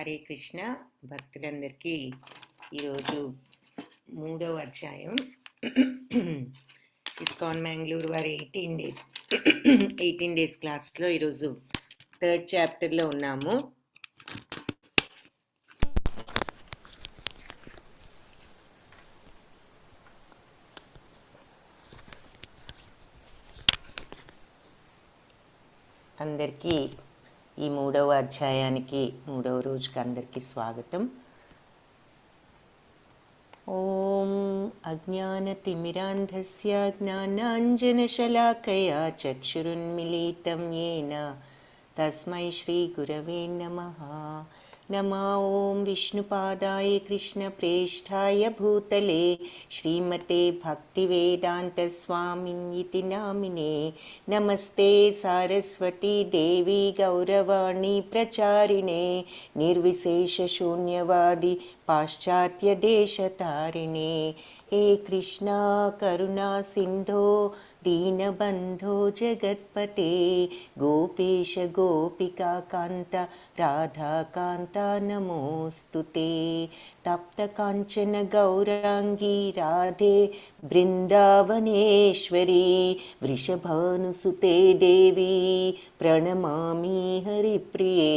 హరే కృష్ణ భక్తులందరికీ ఈరోజు 3వ అధ్యాయం ఇస్కాన్ మ్యాంగ్లూర్ వారి 18 డేస్ క్లాస్లో ఈరోజు 3rd చాప్టర్లో ఉన్నాము. అందరికీ ఈ 3వ అధ్యాయానికి 3వ రోజుకి అందరికీ స్వాగతం. ఓం అజ్ఞానతిమిరాంధస్య జ్ఞానాంజనశలాకయా చక్షురున్మిలితం యేన తస్మై శ్రీగురవే నమః. నమో ఓం విష్ణుపాదాయ కృష్ణప్రేష్ఠాయ భూతలే శ్రీమతే భక్తివేదాంతస్వామిన్యితి నామినే. నమస్తే సారస్వతీ దేవి గౌరవాణి ప్రచారిణే నిర్విశేషశూన్యవాది పాశ్చాత్యదేశతారిణే. హే కృష్ణ కరుణా సింధో దీనబంధో జగత్పతే గోపేశ గోపికా కాంత రాధాకాంత నమోస్తుతే. తప్త కాంచన గౌరాంగీ రాధే బృందావనేశ్వరీ వృషభానుసుతే దేవి ప్రణమామి హరిప్రియే.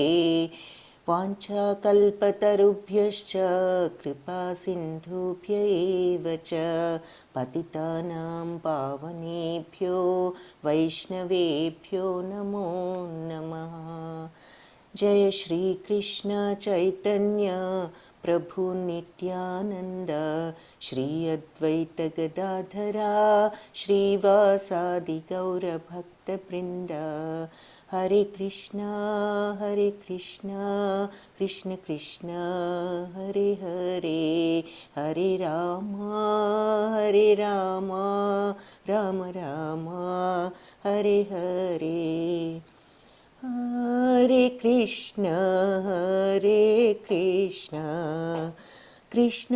వాంఛాకల్పతరుభ్యశ్చ కృపా సింధుభ్య ఏవ చ పతితానాం పావనేభ్యో వైష్ణవేభ్యో నమో నమః. జయ శ్రీ కృష్ణ చైతన్య ప్రభు నిత్యానంద శ్రీ అద్వైత గదాధరా శ్రీవాసాది గౌరభక్త బృంద. హరే కృష్ణ కృష్ణ కృష్ణ హరే హరే హరే రామ రామ రామ హరే హరే. హరే కృష్ణ కృష్ణ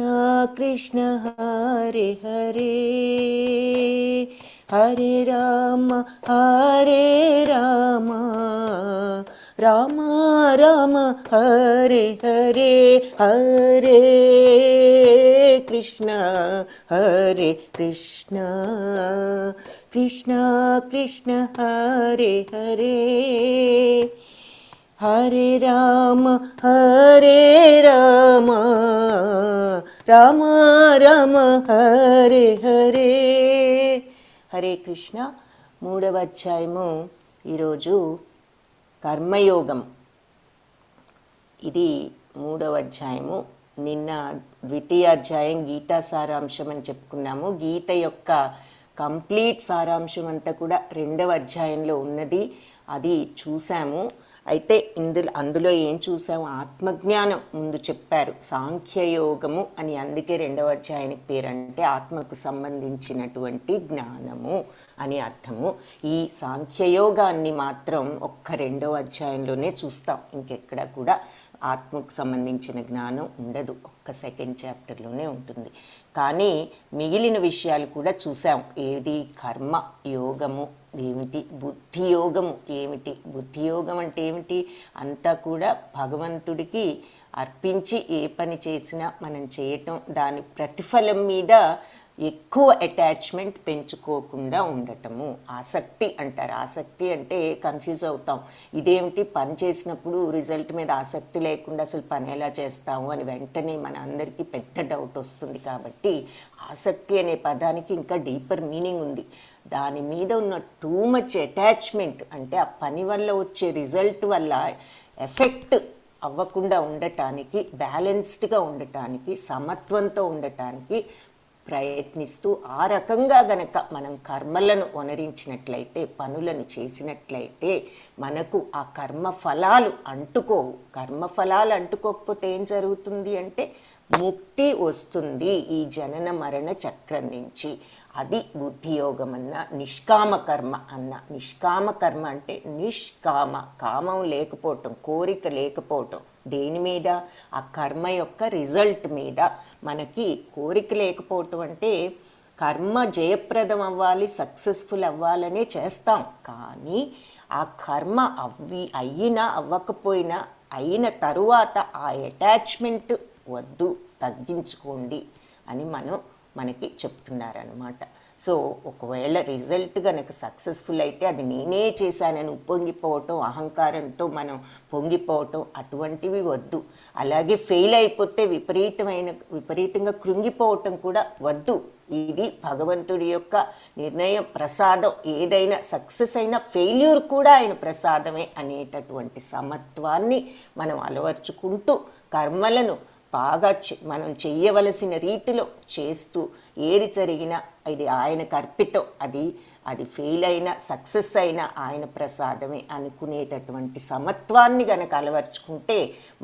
కృష్ణ హరే హరే హరే రామ రామ రామ హరే హరే. హరే కృష్ణ కృష్ణ కృష్ణ హరే హరే హరే రామ రామ రామ హరే హరే. హరే కృష్ణ. 3వ అధ్యాయము ఈరోజు కర్మయోగం. ఇది 3వ అధ్యాయము. నిన్న ద్వితీయ అధ్యాయం గీతా సారాంశం అని చెప్పుకున్నాము. గీత యొక్క కంప్లీట్ సారాంశం అంతా కూడా 2వ అధ్యాయంలో ఉన్నది, అది చూసాము. అయితే అందులో ఏం చూసాము? ఆత్మజ్ఞానం ముందు చెప్పారు, సాంఖ్యయోగము అని. అందుకే 2వ అధ్యాయానికి పేరంటే ఆత్మకు సంబంధించినటువంటి జ్ఞానము అని అర్థము. ఈ సాంఖ్యయోగాన్ని మాత్రం ఒక్క 2వ అధ్యాయంలోనే చూస్తాం, ఇంకెక్కడ కూడా ఆత్మకు సంబంధించిన జ్ఞానం ఉండదు, ఒక్క 2nd చాప్టర్లోనే ఉంటుంది. కానీ మిగిలిన విషయాలు కూడా చూసాం. ఏది? కర్మ యోగము ఏమిటి, బుద్ధి యోగము ఏమిటి. బుద్ధి యోగం అంటే ఏమిటి? అంతా కూడా భగవంతుడికి అర్పించి ఏ పని చేసినా మనం చేయటం, దాని ప్రతిఫలం మీద ఎక్కువ అటాచ్మెంట్ పెంచుకోకుండా ఉండటము. ఆసక్తి అంటారు. ఆసక్తి అంటే కన్ఫ్యూజ్ అవుతాం, ఇదేమిటి పని చేసినప్పుడు రిజల్ట్ మీద ఆసక్తి లేకుండా అసలు పని ఎలా చేస్తాము అని వెంటనే మన అందరికీ పెద్ద డౌట్ వస్తుంది. కాబట్టి ఆసక్తి అనే పదానికి ఇంకా డీపర్ మీనింగ్ ఉంది. దాని మీద ఉన్న టూ మచ్ అటాచ్మెంట్ అంటే ఆ పని వల్ల వచ్చే రిజల్ట్ వల్ల ఎఫెక్ట్ అవ్వకుండా ఉండటానికి, బ్యాలెన్స్డ్గా ఉండటానికి, సమత్వంతో ఉండటానికి ప్రయత్నిస్తూ ఆ రకంగా గనక మనం కర్మలను వనరించినట్లయితే, పనులను చేసినట్లయితే మనకు ఆ కర్మఫలాలు అంటుకోవు. కర్మఫలాలు అంటుకోకపోతే ఏం జరుగుతుంది అంటే ముక్తి వస్తుంది ఈ జనన మరణ చక్రం నుంచి. అది బుద్ధియోగం అన్న, నిష్కామ కర్మ అన్న. నిష్కామ కర్మ అంటే నిష్కామ, కామం లేకపోవటం, కోరిక లేకపోవటం. దేని మీద? ఆ కర్మ యొక్క రిజల్ట్ మీద. మనకి కోరిక లేకపోవటం అంటే కర్మ జయప్రదం అవ్వాలి, సక్సెస్ఫుల్ అవ్వాలనే చేస్తాం. కానీ ఆ కర్మ అయినా అవ్వకపోయినా అయిన తరువాత ఆ అటాచ్మెంట్ వద్దు, తగ్గించుకోండి అని మనకి చెప్తున్నారనమాట. సో ఒకవేళ రిజల్ట్ కనుక సక్సెస్ఫుల్ అయితే అది నేనే చేశానని ఉప్పొంగిపోవటం, అహంకారంతో మనం పొంగిపోవటం అటువంటివి వద్దు. అలాగే ఫెయిల్ అయిపోతే విపరీతంగా కృంగిపోవటం కూడా వద్దు. ఇది భగవంతుడి యొక్క నిర్ణయం, ప్రసాదం. ఏదైనా సక్సెస్ అయినా ఫెయిల్యూర్ కూడా ఆయన ప్రసాదమే అనేటటువంటి సమత్వాన్ని మనం అలవర్చుకుంటూ కర్మలను బాగా మనం చెయ్యవలసిన రీతిలో చేస్తూ ఏది జరిగినా ఇది ఆయనకు అర్పితం, అది ఫెయిల్ అయినా సక్సెస్ అయినా ఆయన ప్రసాదమే అనుకునేటటువంటి సమత్వాన్ని గనక అలవర్చుకుంటే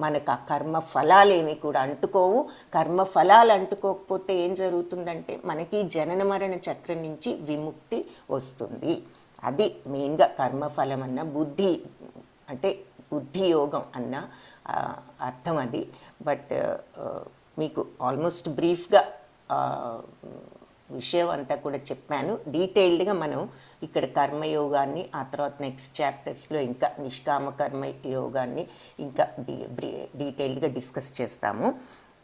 మనకు ఆ కర్మ ఫలాలేమి కూడా అంటుకోవు. కర్మ ఫలాలు అంటుకోకపోతే ఏం జరుగుతుందంటే మనకి జనన మరణ చక్రం నుంచి విముక్తి వస్తుంది. అది మెయిన్గా కర్మఫలం అన్న బుద్ధి, అంటే బుద్ధి యోగం అన్న అర్థం అది. బట్ మీకు ఆల్మోస్ట్ బ్రీఫ్గా విషయం అంతా కూడా చెప్పాను. డీటెయిల్డ్గా మనం ఇక్కడ కర్మయోగాన్ని, ఆ తర్వాత నెక్స్ట్ చాప్టర్స్లో ఇంకా నిష్కామ కర్మ యోగాన్ని ఇంకా డీటెయిల్డ్గా డిస్కస్ చేస్తాము.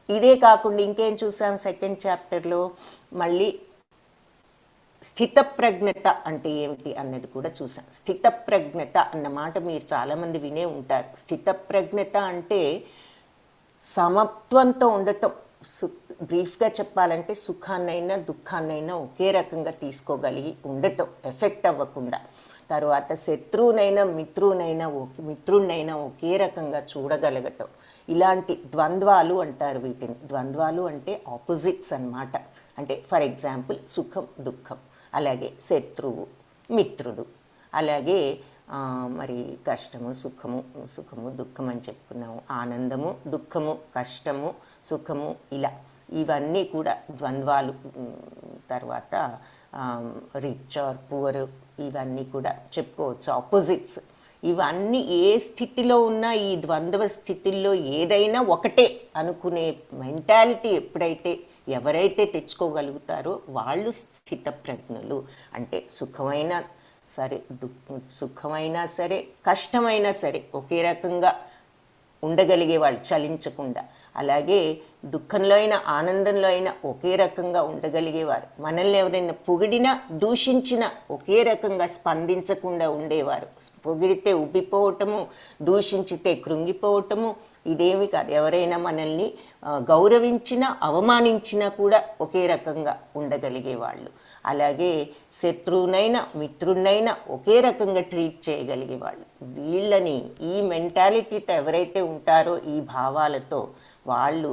ఇదే కాకుండా ఇంకేం చూసాం సెకండ్ చాప్టర్లో, మళ్ళీ స్థితప్రజ్ఞత అంటే ఏమిటి అన్నది కూడా చూసాం. స్థితప్రజ్ఞత అన్న మాట మీరు చాలామంది వినే ఉంటారు. స్థితప్రజ్ఞత అంటే సమత్వంతో ఉండటం. బ్రీఫ్గా చెప్పాలంటే సుఖాన్నైనా దుఃఖాన్నైనా ఒకే రకంగా తీసుకోగలిగి ఉండటం, ఎఫెక్ట్ అవ్వకుండా. తర్వాత శత్రువునైనా మిత్రుడినైనా ఒకే రకంగా చూడగలగటం. ఇలాంటి ద్వంద్వాలు అంటారు వీటిని. ద్వంద్వాలు అంటే ఆపోజిట్స్ అన్నమాట. అంటే ఫర్ ఎగ్జాంపుల్ సుఖం దుఃఖం, అలాగే శత్రువు మిత్రుడు, అలాగే మరి కష్టము సుఖము దుఃఖం అని చెప్పుకున్నాము, ఆనందము దుఃఖము కష్టము సుఖము, ఇలా ఇవన్నీ కూడా ద్వంద్వాలు. తర్వాత రిచ్ ఆర్ పువర్, ఇవన్నీ కూడా చెప్పుకోవచ్చు ఆపోజిట్స్. ఇవన్నీ ఏ స్థితిలో ఉన్నా ఈ ద్వంద్వ స్థితిల్లో ఏదైనా ఒకటే అనుకునే మెంటాలిటీ ఎప్పుడైతే ఎవరైతే తెచ్చుకోగలుగుతారో వాళ్ళు స్థితప్రజ్ఞులు. అంటే సుఖమైనా సరే కష్టమైనా సరే ఒకే రకంగా ఉండగలిగే వాళ్ళు, చలించకుండా. అలాగే దుఃఖంలో అయినా ఆనందంలో అయినా ఒకే రకంగా ఉండగలిగేవారు. మనల్ని ఎవరైనా పొగిడినా దూషించినా ఒకే రకంగా స్పందించకుండా ఉండేవారు. పొగిడితే ఉబ్బిపోవటము, దూషించితే కృంగిపోవటము ఇదేమి కాదు. ఎవరైనా మనల్ని గౌరవించినా అవమానించినా కూడా ఒకే రకంగా ఉండగలిగేవాళ్ళు. అలాగే శత్రువునైనా మిత్రుడినైనా ఒకే రకంగా ట్రీట్ చేయగలిగేవాళ్ళు. వీళ్ళని ఈ మెంటాలిటీతో ఎవరైతే ఉంటారో, ఈ భావాలతో, వాళ్ళు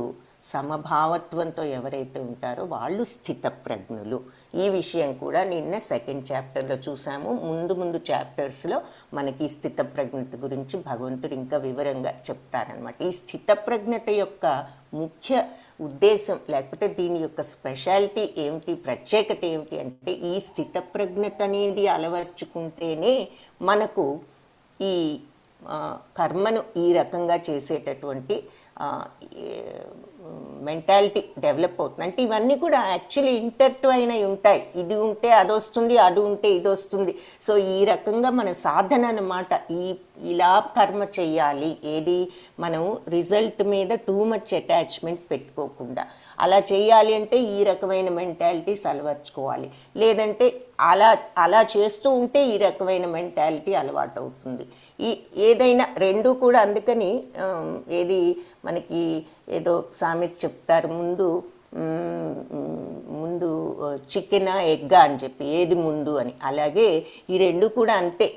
సమభావత్వంతో ఎవరైతే ఉంటారో వాళ్ళు స్థితప్రజ్ఞులు. ఈ విషయం కూడా నిన్న సెకండ్ చాప్టర్లో చూసాము. ముందు చాప్టర్స్లో మనకి ఈ స్థితప్రజ్ఞత గురించి భగవంతుడు ఇంకా వివరంగా చెప్తారనమాట. ఈ స్థితప్రజ్ఞత యొక్క ముఖ్య ఉద్దేశం, లేకపోతే దీని యొక్క స్పెషాలిటీ ఏమిటి, ప్రత్యేకత ఏమిటి అంటే, ఈ స్థితప్రజ్ఞత అనేది అలవర్చుకుంటేనే మనకు ఈ కర్మను ఈ రకంగా చేసేటటువంటి మెంటాలిటీ డెవలప్ అవుతుంది. అంటే ఇవన్నీ కూడా యాక్చువల్లీ ఇంటర్ట్వైన్ అయి ఉంటాయి. ఇది ఉంటే అది వస్తుంది, అది ఉంటే ఇది వస్తుంది. సో ఈ రకంగా మన సాధన అన్నమాట. ఇలా కర్మ చెయ్యాలి, ఏది మనం రిజల్ట్ మీద టూ మచ్ అటాచ్మెంట్ పెట్టుకోకుండా అలా చేయాలి అంటే ఈ రకమైన మెంటాలిటీస్ అలవర్చుకోవాలి. లేదంటే అలా చేస్తూ ఉంటే ఈ రకమైన మెంటాలిటీ అలవాటు అవుతుంది. ఏదైనా రెండు కూడా. అందుకని ఏది మనకి ఏదో సామెత చెప్తారు, ముందు చికెన్ ఎగ్గా అని చెప్పి, ఏది ముందు అని. అలాగే ఈ రెండు కూడా అంతే.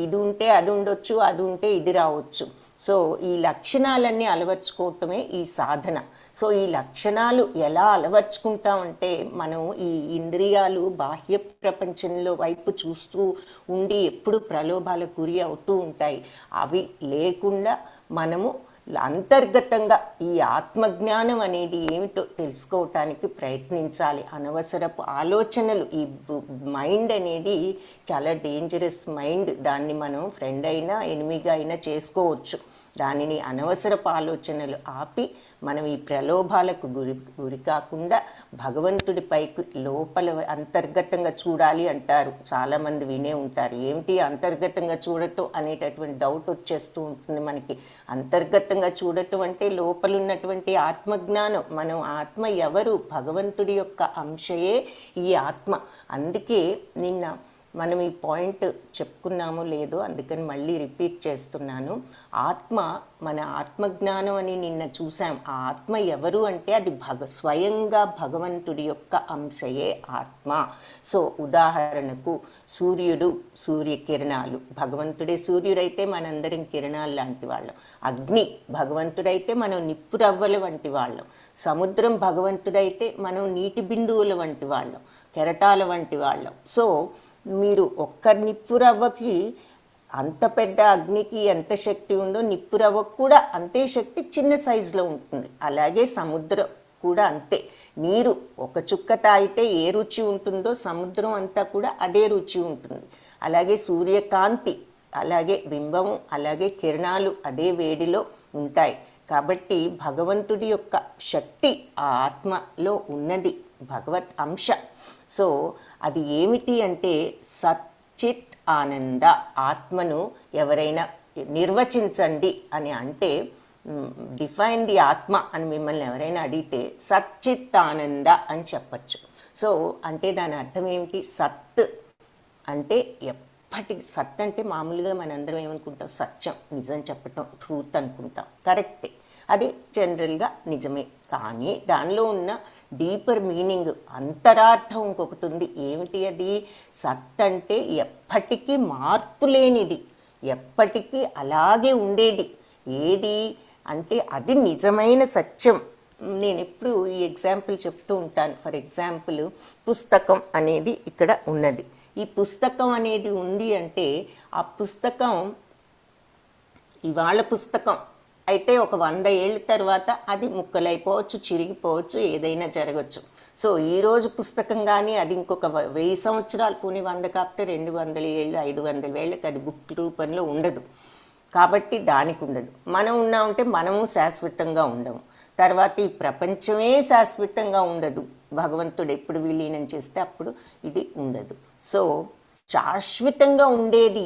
ఇది ఉంటే అది ఉండొచ్చు, అది ఉంటే ఇది రావచ్చు. సో ఈ లక్షణాలన్నీ అలవర్చుకోవటమే ఈ సాధన. సో ఈ లక్షణాలు ఎలా అలవర్చుకుంటామంటే, మనం ఈ ఇంద్రియాలు బాహ్య ప్రపంచంలో వైపు చూస్తూ ఉండి ఎప్పుడు ప్రలోభాలకు గురి అవుతూ ఉంటాయి. అవి లేకుండా మనము అంతర్గతంగా ఈ ఆత్మజ్ఞానం అనేది ఏమిటో తెలుసుకోవటానికి ప్రయత్నించాలి. అనవసరపు ఆలోచనలు, ఈ మైండ్ అనేది చాలా డేంజరస్ మైండ్. దాన్ని మనం ఫ్రెండ్ అయినా ఎనిమిగా అయినా చేసుకోవచ్చు. దానిని అనవసరపు ఆలోచనలు ఆపి మనం ఈ ప్రలోభాలకు గురి కాకుండా భగవంతుడి పైకి లోపల అంతర్గతంగా చూడాలి అంటారు. చాలామంది వినే ఉంటారు. ఏమిటి అంతర్గతంగా చూడటం అనేటటువంటి డౌట్ వచ్చేస్తూ ఉంటుంది మనకి. అంతర్గతంగా చూడటం అంటే లోపల ఉన్నటువంటి ఆత్మజ్ఞానం. మనం ఆత్మ ఎవరు? భగవంతుడి యొక్క అంశయే ఈ ఆత్మ. అందుకే నిన్న మనం ఈ పాయింట్ చెప్పుకున్నామో లేదో, అందుకని మళ్ళీ రిపీట్ చేస్తున్నాను. ఆత్మ, మన ఆత్మజ్ఞానం అని నిన్న చూసాం. ఆ ఆత్మ ఎవరు అంటే అది స్వయంగా భగవంతుడి యొక్క అంశయే ఆత్మ. సో ఉదాహరణకు సూర్యుడు, సూర్యకిరణాలు, భగవంతుడే సూర్యుడైతే మనందరం కిరణాలు లాంటి వాళ్ళం. అగ్ని భగవంతుడైతే మనం నిప్పు రవ్వల వంటి వాళ్ళం. సముద్రం భగవంతుడైతే మనం నీటి బిందువుల వంటి వాళ్ళం, కెరటాల వంటి వాళ్ళం. సో మీరు ఒక్క నిప్పు రవ్వకి అంత పెద్ద అగ్నికి ఎంత శక్తి ఉందో నిప్పు రవ్వకు కూడా అంతే శక్తి చిన్న సైజులో ఉంటుంది. అలాగే సముద్రం కూడా అంతే. నీరు ఒక చుక్క తాగితే ఏ రుచి ఉంటుందో సముద్రం అంతా కూడా అదే రుచి ఉంటుంది. అలాగే సూర్యకాంతి, అలాగే బింబము, అలాగే కిరణాలు అదే వేడిలో ఉంటాయి. కాబట్టి భగవంతుడి యొక్క శక్తి ఆ ఆత్మలో ఉన్నది, భగవత్ అంశ. సో అది ఏమిటి అంటే సచ్చిత్ ఆనంద. ఆత్మను ఎవరైనా నిర్వచించండి అని అంటే, డిఫైన్ ది ఆత్మ అని మిమ్మల్ని ఎవరైనా అడిగితే సచ్చిత్ ఆనంద అని చెప్పచ్చు. సో అంటే దాని అర్థం ఏమిటి? సత్ అంటే ఎప్పటికి, సత్ అంటే మామూలుగా మనందరం ఏమనుకుంటాం? సత్యం, నిజం చెప్పటం, ట్రూత్ అనుకుంటాం. కరెక్టే, అది జనరల్గా నిజమే. కానీ దానిలో ఉన్న డీపర్ మీనింగ్, అంతరార్థం ఇంకొకటి ఉంది. ఏమిటి అది? సత్ అంటే ఎప్పటికీ మార్పు లేనిది, ఎప్పటికీ అలాగే ఉండేది. ఏది అంటే అది నిజమైన సత్యం. నేను ఎప్పుడు ఈ ఎగ్జాంపుల్ చెప్తూ ఉంటాను. ఫర్ ఎగ్జాంపుల్, పుస్తకం అనేది ఇక్కడ ఉన్నది. ఈ పుస్తకం అనేది ఉంది అంటే ఆ పుస్తకం ఇవాళ పుస్తకం అయితే ఒక 100 ఏళ్ళ తర్వాత అది ముక్కలైపోవచ్చు, చిరిగిపోవచ్చు, ఏదైనా జరగచ్చు. సో ఈరోజు పుస్తకం కానీ అది ఇంకొక 1000 సంవత్సరాలు, పోనీ 100 కాకపోతే 200 ఏళ్ళు, 500 ఏళ్ళకి అది బుక్ రూపంలో ఉండదు. కాబట్టి దానికి ఉండదు. మనం ఉన్నామంటే మనము శాశ్వతంగా ఉండము. తర్వాత ఈ ప్రపంచమే శాశ్వతంగా ఉండదు. భగవంతుడు ఎప్పుడు విలీనం చేస్తే అప్పుడు ఇది ఉండదు. సో శాశ్వతంగా ఉండేది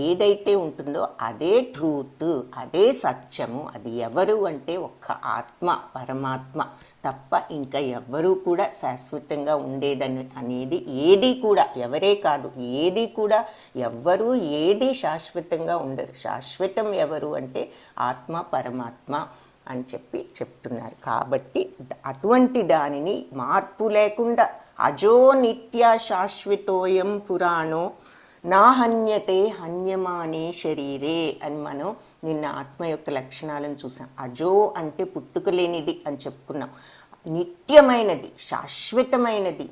ఏదైతే ఉంటుందో అదే ట్రూత్, అదే సత్యము. అది ఎవరు అంటే ఒక్క ఆత్మ, పరమాత్మ తప్ప ఇంకా ఎవ్వరూ కూడా శాశ్వతంగా ఉండేదని అనేది ఏది కూడా, ఎవరే కాదు, ఏది కూడా ఎవ్వరూ ఏది శాశ్వతంగా ఉండరు. శాశ్వతం ఎవరు అంటే ఆత్మ, పరమాత్మ అని చెప్తున్నారు. కాబట్టి అటువంటి దానిని మార్పు లేకుండా అజో నిత్య శాశ్వతోయం పురాణో నా హన్యతే హన్యమానే శరీరే అని మనం నిన్న ఆత్మ యొక్క లక్షణాలను చూసాం. అజో అంటే పుట్టుకలేనిది అని చెప్పుకున్నాం. నిత్యమైనది, శాశ్వతమైనది.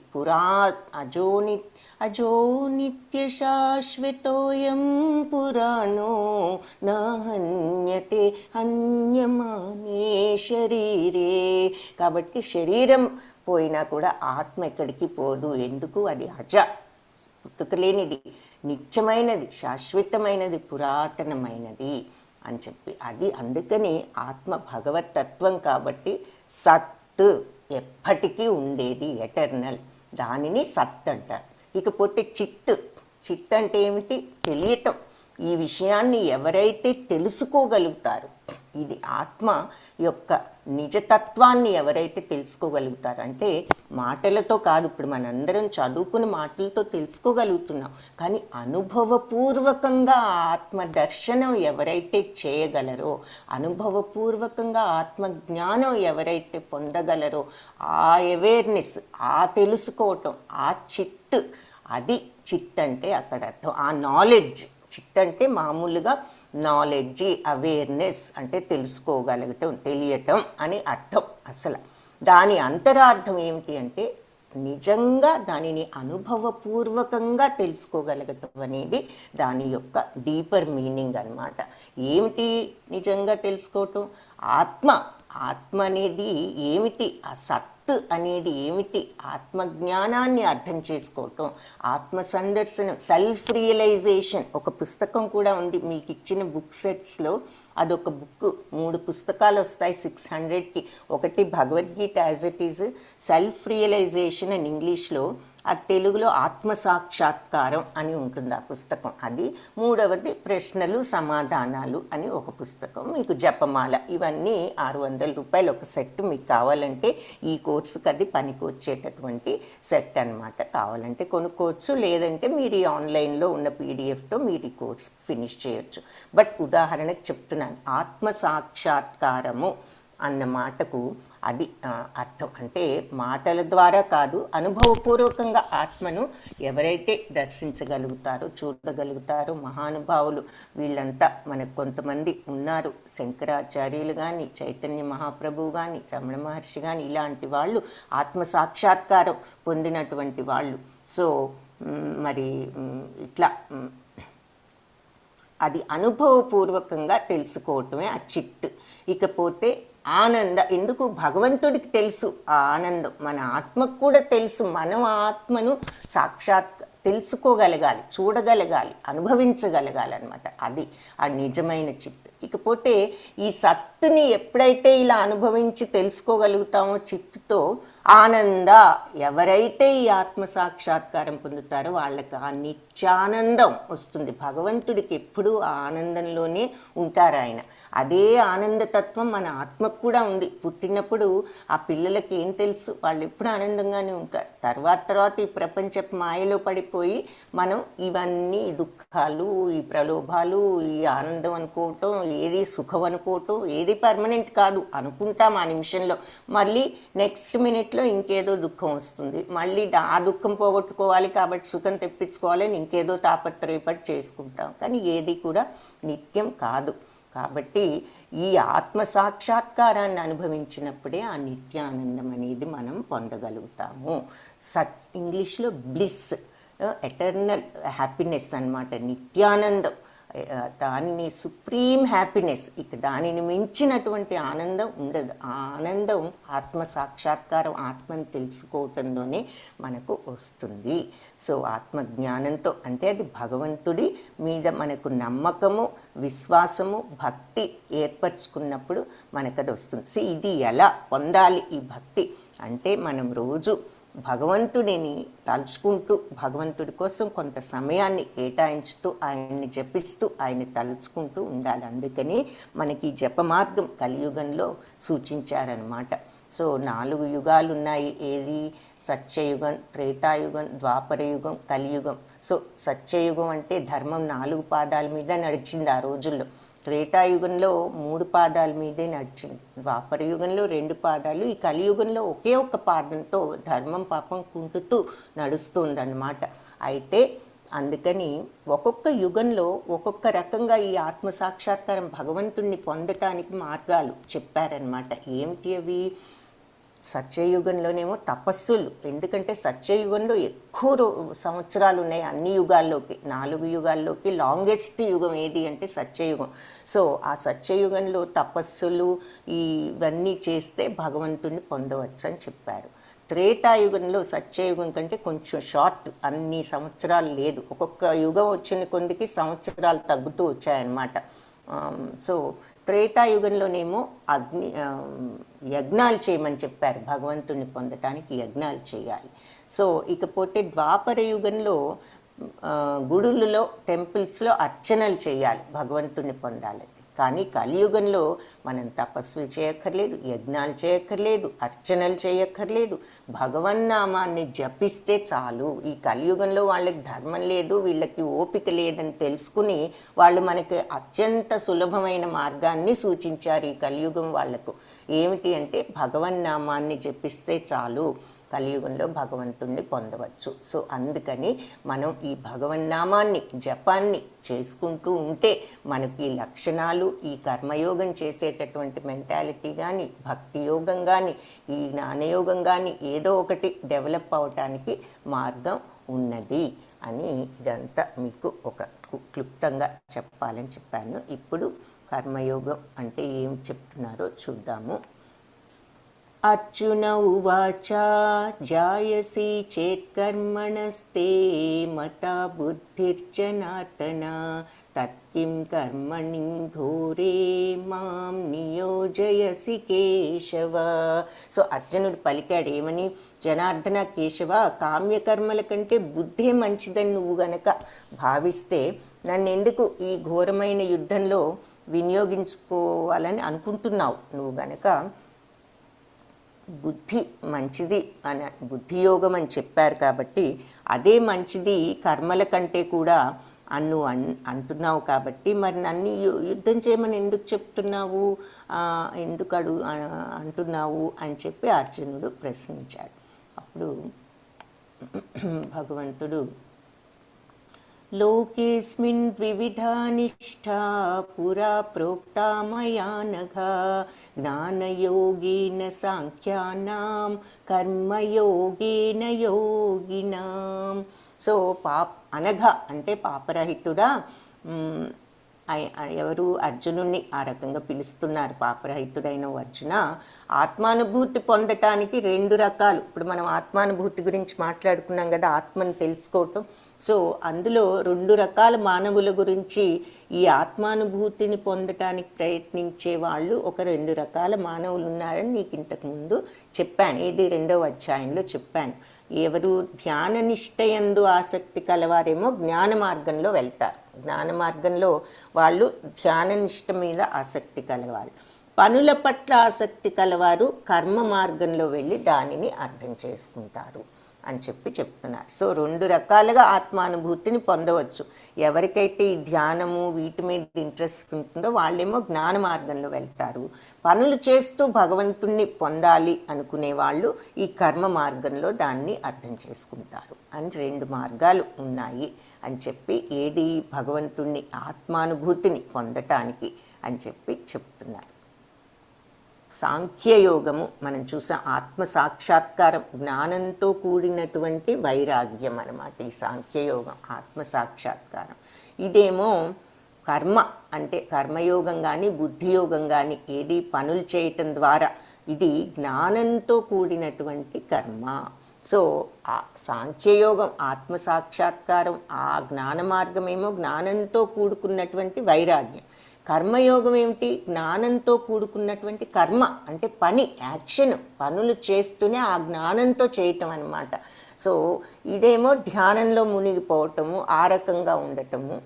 అజో నిత్య శాశ్వతోయం పురాణో నా హన్యతే హన్యమానే శరీరే. కాబట్టి శరీరం పోయినా కూడా ఆత్మ ఎక్కడికి పోదు. ఎందుకు? అది అజ, పుట్టుకలేనిది, నిత్యమైనది, శాశ్వతమైనది, పురాతనమైనది అని చెప్పి అది. అందుకని ఆత్మ భగవత్ తత్వం కాబట్టి సత్, ఎప్పటికీ ఉండేది, ఎటర్నల్. దానిని సత్ అంటారు. ఇకపోతే చిత్ అంటే ఏమిటి? తెలియటం. ఈ విషయాన్ని ఎవరైతే తెలుసుకోగలుగుతారు, ఇది ఆత్మ యొక్క నిజతత్వాన్ని ఎవరైతే తెలుసుకోగలుగుతారు అంటే మాటలతో కాదు. ఇప్పుడు మనందరం చదువుకున్న మాటలతో తెలుసుకోగలుగుతున్నాం, కానీ అనుభవపూర్వకంగా ఆత్మ దర్శనం ఎవరైతే చేయగలరో, అనుభవపూర్వకంగా ఆత్మజ్ఞానం ఎవరైతే పొందగలరో, ఆ అవేర్నెస్, ఆ తెలుసుకోవటం, ఆ అది చిత్ అంటే అక్కడ అర్థం. ఆ నాలెడ్జ్, చిత్ అంటే మామూలుగా నాలెడ్జి, అవేర్నెస్ అంటే తెలుసుకోగలగటం, తెలియటం అని అర్థం. అసలు దాని అంతరార్థం ఏమిటి అంటే నిజంగా దానిని అనుభవపూర్వకంగా తెలుసుకోగలగటం అనేది దాని యొక్క డీపర్ మీనింగ్ అన్నమాట. ఏమిటి నిజంగా తెలుసుకోవటం? ఆత్మ అనేది ఏమిటి? ఆ సత్ అనేది ఏమిటి? ఆత్మజ్ఞానాన్ని అర్థం చేసుకోవటం, ఆత్మ సందర్శనం, సెల్ఫ్ రియలైజేషన్. ఒక పుస్తకం కూడా ఉంది మీకు ఇచ్చిన బుక్ సెట్స్లో. ఆ అదొక బుక్, 3 పుస్తకాలు వస్తాయి 600కి. ఒకటి Bhagavad Gita as it is, self realization అని ఇంగ్లీష్లో, అది తెలుగులో ఆత్మసాక్షాత్కారం అని ఉంటుంది ఆ పుస్తకం. అది. మూడవది ప్రశ్నలు సమాధానాలు అని ఒక పుస్తకం. మీకు జపమాల, ఇవన్నీ 600 రూపాయలు ఒక సెట్. మీకు కావాలంటే ఈ కోర్సుకి అది పనికి వచ్చేటటువంటి సెట్ అనమాట. కావాలంటే కొనుక్కోవచ్చు, లేదంటే మీరు ఈ ఆన్లైన్లో ఉన్న పీడిఎఫ్తో మీరు ఈ కోర్స్ ఫినిష్ చేయొచ్చు. బట్ ఉదాహరణకు చెప్తున్నాను, ఆత్మసాక్షాత్కారము అన్న మాటకు అది అర్థం. అంటే మాటల ద్వారా కాదు, అనుభవపూర్వకంగా ఆత్మను ఎవరైతే దర్శించగలుగుతారో, చూడగలుగుతారో మహానుభావులు, వీళ్ళంతా మనకు కొంతమంది ఉన్నారు. శంకరాచార్యులు కానీ, చైతన్య మహాప్రభువు కానీ, రమణ మహర్షి కానీ, ఇలాంటి వాళ్ళు ఆత్మసాక్షాత్కారం పొందినటువంటి వాళ్ళు. సో మరి ఇట్లా అది అనుభవపూర్వకంగా తెలుసుకోవటమే ఆ చిత్. ఇకపోతే ఎందుకు భగవంతుడికి తెలుసు ఆ ఆనందం, మన ఆత్మకు కూడా తెలుసు. మనం ఆత్మను సాక్షాత్ తెలుసుకోగలగాలి, చూడగలగాలి, అనుభవించగలగాలి అనమాట. అది ఆ నిజమైన చిత్. ఇకపోతే ఈ సత్తుని ఎప్పుడైతే ఇలా అనుభవించి తెలుసుకోగలుగుతామో చిత్తుతో, ఆనంద, ఎవరైతే ఈ ఆత్మ సాక్షాత్కారం పొందుతారో వాళ్ళకి ఆ నిత్యానందం వస్తుంది. భగవంతుడికి ఎప్పుడూ ఆ ఆనందంలోనే ఉంటారు ఆయన. అదే ఆనందతత్వం మన ఆత్మకు కూడా ఉంది. పుట్టినప్పుడు ఆ పిల్లలకి ఏం తెలుసు, వాళ్ళు ఎప్పుడు ఆనందంగానే ఉంటారు. తర్వాత ఈ ప్రపంచపు మాయలో పడిపోయి మనం ఇవన్నీ దుఃఖాలు, ఈ ప్రలోభాలు, ఈ ఆనందం అనుకోవటం, ఏది సుఖం అనుకోవటం, ఏది పర్మనెంట్ కాదు అనుకుంటాం ఆ నిమిషంలో. మళ్ళీ నెక్స్ట్ మినిట్లో ఇంకేదో దుఃఖం వస్తుంది. మళ్ళీ ఆ దుఃఖం పోగొట్టుకోవాలి కాబట్టి సుఖం తెప్పించుకోవాలని ఇంకేదో తాపత్రయపడి చేసుకుంటాం. కానీ ఏది కూడా నిత్యం కాదు. కాబట్టి ఈ ఆత్మ సాక్షాత్కారాన్ని అనుభవించినప్పుడే ఆ నిత్యానందం అనేది మనం పొందగలుగుతాము. ఇంగ్లీష్లో బ్లిస్, ఎటర్నల్ హ్యాపీనెస్ అన్నమాట. నిత్యానందం, దానిని సుప్రీం హ్యాపీనెస్. ఇక దానిని మించినటువంటి ఆనందం ఉండదు. ఆ ఆనందం ఆత్మ సాక్షాత్కారం, ఆత్మను తెలుసుకోవటంలోనే మనకు వస్తుంది. సో ఆత్మజ్ఞానంతో, అంటే అది భగవంతుడి మీద మనకు నమ్మకము, విశ్వాసము, భక్తి ఏర్పరచుకున్నప్పుడు మనకు అది వస్తుంది. ఇది ఎలా పొందాలి ఈ భక్తి అంటే, మనం రోజు భగవంతుడిని తలుచుకుంటూ, భగవంతుడి కోసం కొంత సమయాన్ని కేటాయించుతూ, ఆయన్ని జపిస్తూ, ఆయన్ని తలుచుకుంటూ ఉండాలి. అందుకని మనకి జపమార్గం కలియుగంలో సూచించారనమాట. సో 4 యుగాలు ఉన్నాయి. ఏది? సత్యయుగం, త్రేతాయుగం, ద్వాపరయుగం, కలియుగం. సో సత్యయుగం అంటే ధర్మం 4 పాదాల మీద నడిచింది ఆ రోజుల్లో. త్రేతాయుగంలో 3 పాదాల మీదే నడిచింది. ద్వాపర యుగంలో 2 పాదాలు, ఈ కలియుగంలో ఒకే ఒక్క పాదంతో ధర్మం పాపం కుంటుతూ నడుస్తుందన్నమాట. అయితే అందుకని ఒక్కొక్క యుగంలో ఒక్కొక్క రకంగా ఈ ఆత్మసాక్షాత్కారం భగవంతుణ్ణి పొందటానికి మార్గాలు చెప్పారనమాట. ఏమిటి అవి? సత్యయుగంలోనేమో తపస్సులు. ఎందుకంటే సత్యయుగంలో ఎక్కువ సంవత్సరాలు ఉన్నాయి అన్ని యుగాల్లోకి. 4 యుగాల్లోకి లాంగెస్ట్ యుగం ఏది అంటే సత్యయుగం. సో ఆ సత్యయుగంలో తపస్సులు ఇవన్నీ చేస్తే భగవంతుణ్ణి పొందవచ్చు అని చెప్పారు. త్రేతాయుగంలో సత్యయుగం కంటే కొంచెం షార్ట్, అన్ని సంవత్సరాలు లేదు. ఒక్కొక్క యుగం వచ్చిన కొద్దికి సంవత్సరాలు తగ్గుతూ వచ్చాయన్నమాట. సో త్రేతాయుగంలోనేమో యజ్ఞాలు చేయమని చెప్పారు. భగవంతుని పొందటానికి యజ్ఞాలు చేయాలి. సో ఇకపోతే ద్వాపర యుగంలో గుడులలో, టెంపుల్స్లో అర్చనలు చేయాలి భగవంతుని పొందాలని. కానీ కలియుగంలో మనం తపస్సులు చేయక్కర్లేదు, యజ్ఞాలు చేయక్కర్లేదు, అర్చనలు చేయక్కర్లేదు, భగవన్నామాన్ని జపిస్తే చాలు. ఈ కలియుగంలో వాళ్ళకి ధర్మం లేదు, వీళ్ళకి ఓపిక లేదని తెలుసుకుని వాళ్ళు మనకి అత్యంత సులభమైన మార్గాన్ని సూచించారు ఈ కలియుగం వాళ్లకు. ఏమిటి అంటే భగవన్నామాన్ని జపిస్తే చాలు, కలియుగంలో భగవంతుణ్ణి పొందవచ్చు. సో అందుకని మనం ఈ భగవన్నామాన్ని, జపాన్ని చేసుకుంటూ ఉంటే మనకి ఈ లక్షణాలు, ఈ కర్మయోగం చేసేటటువంటి మెంటాలిటీ కానీ, భక్తి యోగం కానీ, ఈ జ్ఞానయోగం కానీ ఏదో ఒకటి డెవలప్ అవటానికి మార్గం ఉన్నది అని ఇదంతా మీకు ఒక క్లుప్తంగా చెప్పాలని చెప్పాను. ఇప్పుడు కర్మయోగం అంటే ఏం చెప్తున్నారో చూద్దాము. అర్జున ఉవాచ జాయసి చేత్కర్మణస్తే మతా బుద్ధిర్జనార్దన తత్కిం కర్మణి ఘోరే మాం నియోజయసి కేశవ. సో అర్జునుడు పలికాడు ఏమని, జనార్దన కేశవ, కామ్యకర్మల కంటే బుద్ధే మంచిదని నువ్వు గనక భావిస్తే నన్ను ఎందుకు ఈ ఘోరమైన యుద్ధంలో వినియోగించుకోవాలని అనుకుంటున్నావు? నువ్వు గనక బుద్ధి మంచిది అని బుద్ధియోగం అని చెప్పారు కాబట్టి అదే మంచిది కర్మల కంటే కూడా అంటున్నావు కాబట్టి మరి నన్ను యుద్ధం చేయమని ఎందుకు చెప్తున్నావు, ఎందుకు అంటున్నావు అని చెప్పి అర్జునుడు ప్రశ్నించాడు. అప్పుడు భగవంతుడు లోకేస్మిన్ ద్వివిధా నిష్ఠా పురా ప్రోక్తా మయా నఘ జ్ఞానయోగేన సాంఖ్యానాం కర్మయోగేన యోగినాం. సో అనఘ అంటే పాపరహితుడా, ఎవరు అర్జునుడిని ఆ రకంగా పిలుస్తున్నారు. పాపరహితుడైన అర్జున, ఆత్మానుభూతి పొందటానికి రెండు రకాలు. ఇప్పుడు మనం ఆత్మానుభూతి గురించి మాట్లాడుకున్నాం కదా, ఆత్మను తెలుసుకోవటం. సో అందులో రెండు రకాల మానవుల గురించి ఈ ఆత్మానుభూతిని పొందటానికి ప్రయత్నించే వాళ్ళు ఒక రెండు రకాల మానవులు ఉన్నారని నీకు ఇంతకుముందు చెప్పాను. ఇది 2వ అధ్యాయంలో చెప్పాను. ఎవరు ధ్యాన నిష్టయందు ఆసక్తి కలవారేమో జ్ఞాన మార్గంలో వెళ్తారు. జ్ఞాన మార్గంలో వాళ్ళు ధ్యాన నిష్ట మీద ఆసక్తి కలవారు. పనుల పట్ల ఆసక్తి కలవారు కర్మ మార్గంలో వెళ్ళి దానిని అర్థం చేసుకుంటారు అని చెప్తున్నారు. సో రెండు రకాలుగా ఆత్మానుభూతిని పొందవచ్చు. ఎవరికైతే ఈ ధ్యానము వీటి మీద ఇంట్రెస్ట్ ఉంటుందో వాళ్ళేమో జ్ఞాన మార్గంలో వెళ్తారు. పనులు చేస్తూ భగవంతుణ్ణి పొందాలి అనుకునే వాళ్ళు ఈ కర్మ మార్గంలో దాన్ని అర్థం చేసుకుంటారు అని రెండు మార్గాలు ఉన్నాయి అని చెప్పి, ఏది భగవంతుణ్ణి ఆత్మానుభూతిని పొందటానికి అని చెప్తున్నారు. సాంఖ్యయోగము మనం చూసాం, ఆత్మ సాక్షాత్కారం, జ్ఞానంతో కూడినటువంటి వైరాగ్యం అన్నమాట ఈ సాంఖ్యయోగం, ఆత్మ సాక్షాత్కారం. ఇదేమో కర్మ అంటే కర్మయోగం కానీ బుద్ధియోగం కానీ ఏది పనులు చేయటం ద్వారా, ఇది జ్ఞానంతో కూడినటువంటి కర్మ. సో ఆ సాంఖ్యయోగం ఆత్మ సాక్షాత్కారం, ఆ జ్ఞాన మార్గమేమో జ్ఞానంతో కూడుకున్నటువంటి వైరాగ్యం. కర్మయోగం ఏమిటి? జ్ఞానంతో కూడుకున్నటువంటి కర్మ అంటే పని, యాక్షన్, పనులు చేస్తూనే ఆ జ్ఞానంతో చేయటం అన్నమాట. సో ఇదేమో ధ్యానంలో మునిగిపోవటము, ఆ రకంగా ఉండటము.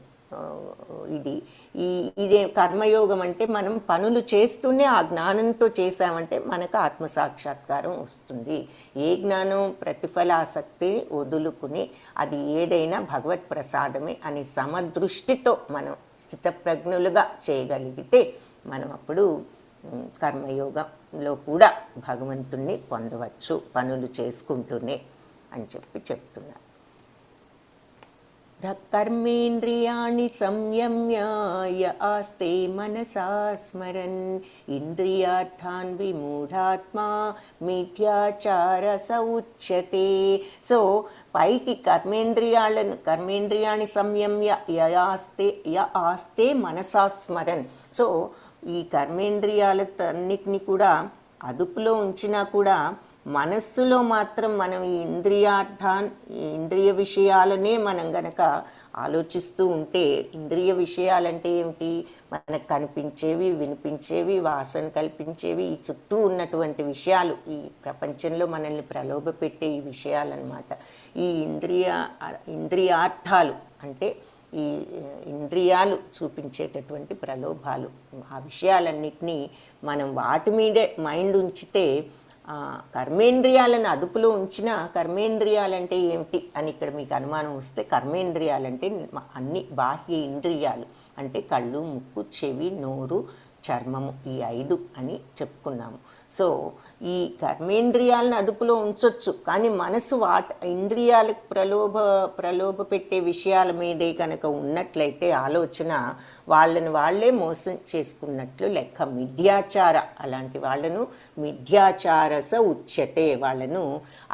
ఇదే కర్మయోగం అంటే మనం పనులు చేస్తూనే ఆ జ్ఞానంతో చేసామంటే మనకు ఆత్మసాక్షాత్కారం వస్తుంది. ఏ జ్ఞానం? ప్రతిఫలాసక్తిని వదులుకుని అది ఏదైనా భగవత్ ప్రసాదమే అని సమదృష్టితో మనం స్థితప్రజ్ఞులుగా చేయగలిగితే మనం అప్పుడు కర్మయోగంలో కూడా భగవంతుణ్ణి పొందవచ్చు పనులు చేసుకుంటూనే అని చెప్తున్నారు. కర్మేంద్రియాణి సంయమ్య య ఆస్తే మనసా స్మరన్ ఇంద్రియార్థాన్ విమూఢాత్మా మిథ్యాచార స ఉచ్యతే. సో పైకి కర్మేంద్రియాణి సంయమ్య య ఆస్తే మనసా స్మరన్. సో ఈ కర్మేంద్రియాలన్నిటినీ కూడా అదుపులో ఉంచినా కూడా మనస్సులో మాత్రం మనం ఈ ఇంద్రియ విషయాలనే మనం గనక ఆలోచిస్తూ ఉంటే, ఇంద్రియ విషయాలంటే ఏమిటి? మనకు కనిపించేవి, వినిపించేవి, వాసన కల్పించేవి, ఈ చుట్టూ ఉన్నటువంటి విషయాలు, ఈ ప్రపంచంలో మనల్ని ప్రలోభపెట్టే ఈ విషయాలన్నమాట. ఈ ఇంద్రియార్థాలు అంటే ఈ ఇంద్రియాలు చూపించేటటువంటి ప్రలోభాలు, ఆ విషయాలన్నిటినీ మనం వాటి మీదే మైండ్ ఉంచితే, కర్మేంద్రియాలను అదుపులో ఉంచిన కర్మేంద్రియాలంటే ఏమిటి అని ఇక్కడ మీకు అనుమానం వస్తే, కర్మేంద్రియాలంటే అన్ని బాహ్య ఇంద్రియాలు అంటే కళ్ళు, ముక్కు, చెవి, నోరు, చర్మము, ఈ 5 అని చెప్పుకున్నాము. సో ఈ కర్మేంద్రియాలను అదుపులో ఉంచవచ్చు, కానీ మనసు ఇంద్రియాలకు ప్రలోభ పెట్టే విషయాల మీదే కనుక ఉన్నట్లయితే ఆలోచన, వాళ్ళే మోసం చేసుకున్నట్లు లెక్క. మిథ్యాచార, అలాంటి వాళ్ళను మిథ్యాచారస ఉచ్యతే, వాళ్ళను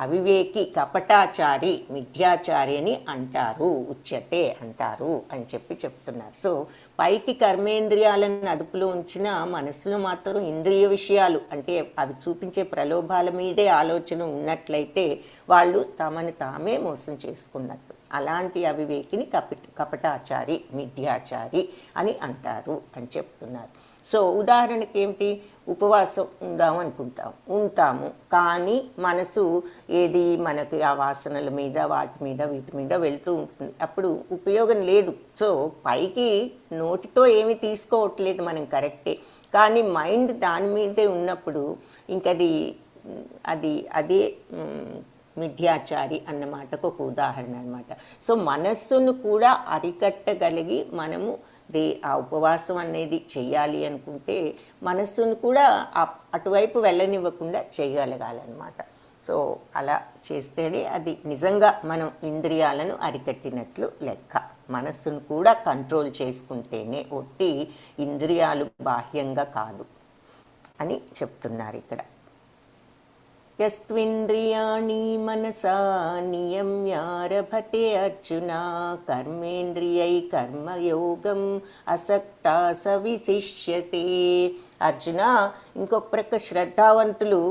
అవివేకి, కపటాచారి, మిథ్యాచారి అని అంటారు, ఉచ్యతే అంటారు అని చెప్తున్నారు. సో పైకి కర్మేంద్రియాలను అదుపులో ఉంచిన మనసులో మాత్రం ఇంద్రియ విషయాలు అంటే అవి చూపించే ప్రలోభాల మీదే ఆలోచన ఉన్నట్లయితే వాళ్ళు తమను తామే మోసం చేసుకున్నట్టు. అలాంటి అవివేకిని కపటాచారి, మిథ్యాచారి అని అంటారు అని చెప్తున్నారు. సో ఉదాహరణకి ఏమిటి, ఉపవాసం ఉందాం అనుకుంటాం, ఉంటాము, కానీ మనసు ఏది మనకి ఆ వాసనల మీద వీటి మీద వెళ్తూ ఉంటుంది, అప్పుడు ఉపయోగం లేదు. సో పైకి నోటితో ఏమి తీసుకోవట్లేదు మనం, కరెక్టే, కానీ మైండ్ దాని మీదే ఉన్నప్పుడు ఇంకది అదే మిథ్యాచారి అన్న మాటకు ఒక ఉదాహరణ అనమాట. సో మనస్సును కూడా అరికట్టగలిగి మనము ఆ ఉపవాసం అనేది చేయాలి అనుకుంటే మనస్సును కూడా అటువైపు వెళ్ళనివ్వకుండా చేయగలగాలన్నమాట. సో అలా చేస్తేనే అది నిజంగా మనం ఇంద్రియాలను అరికట్టినట్లు లెక్క. మనస్సును కూడా కంట్రోల్ చేసుకుంటేనే, ఒట్టి ఇంద్రియాలు బాహ్యంగా కాదు అని చెప్తున్నారు ఇక్కడ. యస్త్వింద్రియాణి మనసా నియమ్యారభతే అర్జున కర్మేంద్రియై కర్మయోగం అసక్తా స విశిష్యతే. అర్జున, ఇంకొక ప్రక్క శ్రద్ధావంతులు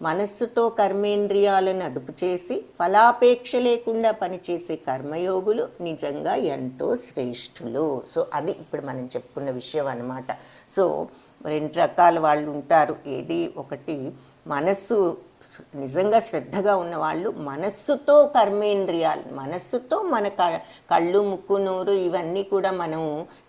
మనస్సుతో కర్మేంద్రియాలను అదుపు చేసి ఫలాపేక్ష లేకుండా పనిచేసే కర్మయోగులు నిజంగా ఎంతో శ్రేష్ఠులు. సో అది ఇప్పుడు మనం చెప్పుకున్న విషయం అన్నమాట. సో 2 రకాల వాళ్ళు ఉంటారు. ఏది, ఒకటి మనస్సు నిజంగా శ్రద్ధగా ఉన్నవాళ్ళు మనస్సుతో కర్మేంద్రియాలు, మనస్సుతో మన కళ్ళు, ముక్కు, నోరు ఇవన్నీ కూడా మనం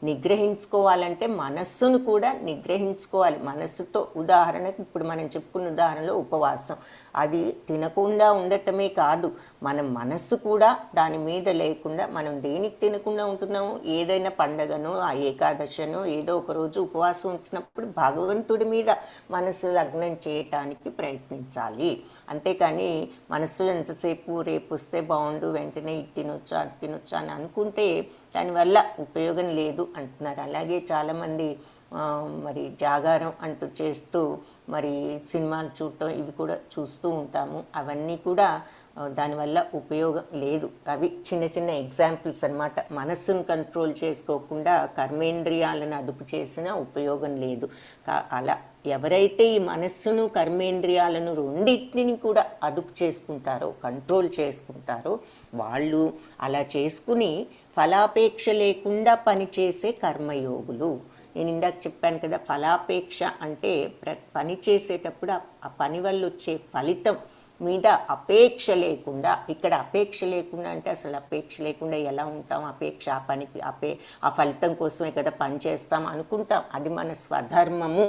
నిగ్రహించుకోవాలంటే మనస్సును కూడా నిగ్రహించుకోవాలి. మనస్సుతో, ఉదాహరణకు ఇప్పుడు మనం చెప్పుకున్న ఉదాహరణలో ఉపవాసం, అది తినకుండా ఉండటమే కాదు, మనం మనస్సు కూడా దాని మీద లేకుండా, మనం దేనికి తినకుండా ఉంటున్నాము, ఏదైనా పండగనో ఆ ఏకాదశనో ఏదో ఒక రోజు ఉపవాసం ఉంటున్నప్పుడు భగవంతుడి మీద మనస్సు లగ్నం చేయటానికి ప్రయత్నించాలి. అంతేకాని మనస్సు ఎంతసేపు రేపు వస్తే బాగుండు, వెంటనే ఇది తినొచ్చా అది తినొచ్చా అని అనుకుంటే దానివల్ల ఉపయోగం లేదు అంటున్నారు. అలాగే చాలామంది మరి జాగారం అంటూ చేస్తూ మరి సినిమాలు చూడటం ఇవి కూడా చూస్తూ ఉంటాము. అవన్నీ కూడా దానివల్ల ఉపయోగం లేదు. అవి చిన్న చిన్న ఎగ్జాంపుల్స్ అన్నమాట. మనస్సును కంట్రోల్ చేసుకోకుండా కర్మేంద్రియాలను అదుపు చేసినా ఉపయోగం లేదు. అలా ఎవరైతే ఈ మనస్సును కర్మేంద్రియాలను రెండింటిని కూడా అదుపు చేసుకుంటారో, కంట్రోల్ చేసుకుంటారో, వాళ్ళు అలా చేసుకుని ఫలాపేక్ష లేకుండా పనిచేసే కర్మయోగులు. నేను ఇందాక చెప్పాను కదా, ఫలాపేక్ష అంటే పని చేసేటప్పుడు ఆ పని వల్ల వచ్చే ఫలితం మీద అపేక్ష లేకుండా. ఇక్కడ అపేక్ష లేకుండా అంటే అసలు అపేక్ష లేకుండా ఎలా ఉంటాం, అపేక్ష ఆ పనికి ఆ ఫలితం కోసమే కదా పని చేస్తాం అనుకుంటాం. అది మన స్వధర్మము,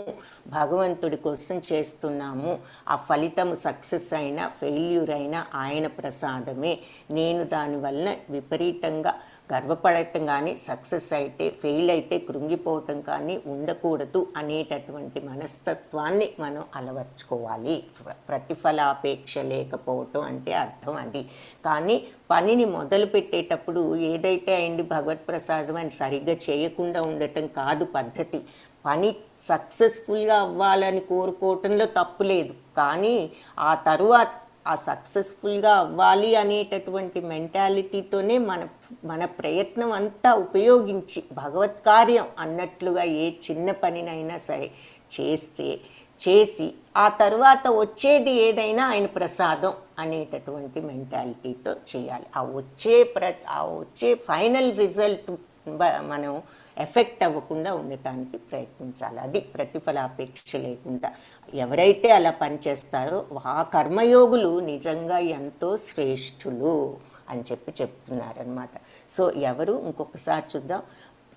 భగవంతుడి కోసం చేస్తున్నాము, ఆ ఫలితం సక్సెస్ అయినా ఫెయిల్యూర్ అయినా ఆయన ప్రసాదమే, నేను దానివల్ల విపరీతంగా గర్వపడటం కానీ, సక్సెస్ అయితే ఫెయిల్ అయితే కృంగిపోవటం కానీ ఉండకూడదు అనేటటువంటి మనస్తత్వాన్ని మనం అలవర్చుకోవాలి. ప్రతిఫలాపేక్ష లేకపోవటం అంటే అర్థం అది. కానీ పనిని మొదలు పెట్టేటప్పుడు ఏదైతే అయింది భగవత్ ప్రసాదం అని సరిగ్గా చేయకుండా ఉండటం కాదు పద్ధతి. పని సక్సెస్ఫుల్గా అవ్వాలని కోరుకోవటంలో తప్పు లేదు, కానీ ఆ తరువాత ఆ సక్సెస్ఫుల్గా అవ్వాలి అనేటటువంటి మెంటాలిటీతోనే మన ప్రయత్నం అంతా ఉపయోగించి భగవత్ కార్యం అన్నట్లుగా ఏ చిన్న పనినైనా సరే చేసి ఆ తరువాత వచ్చేది ఏదైనా ఆయన ప్రసాదం అనేటటువంటి మెంటాలిటీతో చేయాలి. ఆ వచ్చే ఫైనల్ రిజల్ట్ మనం ఎఫెక్ట్ అవ్వకుండా ఉండటానికి ప్రయత్నించాలి. అది ప్రతిఫలాపేక్ష లేకుండా ఎవరైతే అలా పనిచేస్తారో ఆ కర్మయోగులు నిజంగా ఎంతో శ్రేష్ఠులు అని చెప్తున్నారనమాట. సో ఎవరు, ఇంకొకసారి చూద్దాం.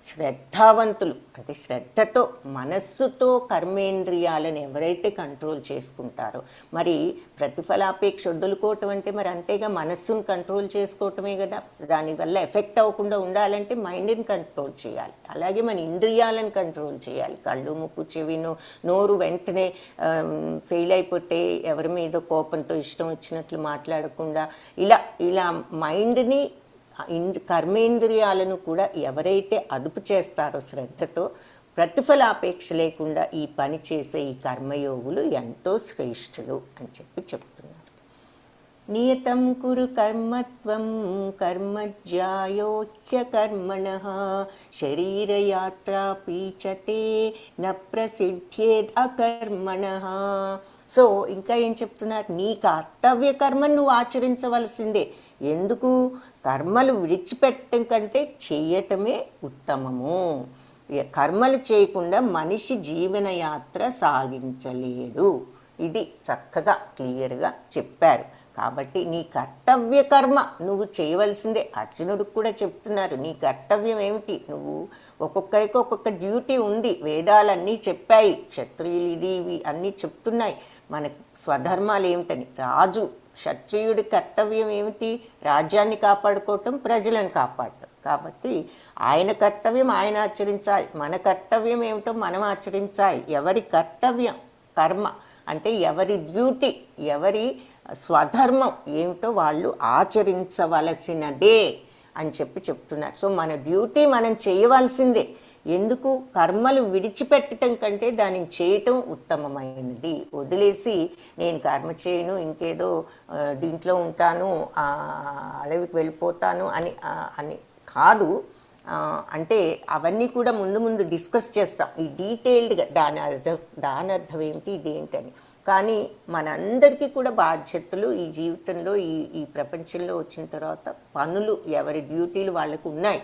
శ్రద్ధావంతులు అంటే శ్రద్ధతో మనస్సుతో కర్మేంద్రియాలను ఎవరైతే కంట్రోల్ చేసుకుంటారో, మరి ప్రతిఫలాపేక్ష వదులుకోవటం అంటే మరి అంతేగా మనస్సును కంట్రోల్ చేసుకోవటమే కదా. దానివల్ల ఎఫెక్ట్ అవ్వకుండా ఉండాలంటే మైండ్ని కంట్రోల్ చేయాలి, అలాగే మన ఇంద్రియాలను కంట్రోల్ చేయాలి. కళ్ళు, ముక్కు, చెవి, నోరు వెంటనే ఫెయిల్ అయిపోతే ఎవరి మీద కోపంతో ఇష్టం వచ్చినట్లు మాట్లాడకుండా ఇలా మైండ్ని కర్మేంద్రియాలను కూడా ఎవరైతే అదుపు చేస్తారో శ్రద్ధతో, ప్రతిఫలాపేక్ష లేకుండా ఈ పని చేసే ఈ కర్మయోగులు ఎంతో శ్రేష్ఠులు అని చెప్తున్నారు. నియతం కురు కర్మత్వం కర్మజ్యాయోచ్య కర్మణః శరీరయాత్రా పీచతే న ప్రసిద్ధ్యేద్ అకర్మణః. సో ఇంకా ఏం చెప్తున్నారు, నీ కర్తవ్య కర్మను నువ్వు ఆచరించవలసిందే. ఎందుకు? కర్మలు విడిచిపెట్టడం కంటే చెయ్యటమే ఉత్తమము. కర్మలు చేయకుండా మనిషి జీవనయాత్ర సాగించలేడు. ఇది చక్కగా క్లియర్గా చెప్పారు. కాబట్టి నీ కర్తవ్య కర్మ నువ్వు చేయవలసిందే. అర్జునుడికి కూడా చెప్తున్నారు, నీ కర్తవ్యం ఏమిటి? నువ్వు ఒక్కొక్కరికి ఒక్కొక్క డ్యూటీ ఉంది. వేదాలన్నీ చెప్పాయి, క్షత్రియులు ఇది ఇవి అన్నీ చెప్తున్నాయి మన స్వధర్మాలు ఏమిటని. రాజు క్షత్రియుడి కర్తవ్యం ఏమిటి? రాజ్యాన్ని కాపాడుకోవటం, ప్రజలను కాపాడటం. కాబట్టి ఆయన కర్తవ్యం ఆయన ఆచరించాలి, మన కర్తవ్యం ఏమిటో మనం ఆచరించాలి. ఎవరి కర్తవ్యం కర్మ అంటే ఎవరి డ్యూటీ, ఎవరి స్వధర్మం ఏమిటో వాళ్ళు ఆచరించవలసినదే అని చెప్తున్నారు. సో మన డ్యూటీ మనం చేయవలసిందే. ఎందుకు? కర్మలు విడిచిపెట్టడం కంటే దానిని చేయటం ఉత్తమమైనది. వదిలేసి నేను కర్మ చేయను, ఇంకేదో దీంట్లో ఉంటాను, అడవికి వెళ్ళిపోతాను అని అని కాదు. అంటే అవన్నీ కూడా ముందు ముందు డిస్కస్ చేస్తాం ఈ డీటెయిల్డ్గా, దాని అర్థం ఏమిటి, ఇదేంటని. కానీ మనందరికీ కూడా బాధ్యతలు ఈ జీవితంలో ఈ ప్రపంచంలో వచ్చిన తర్వాత పనులు, ఎవరి డ్యూటీలు వాళ్ళకు ఉన్నాయి.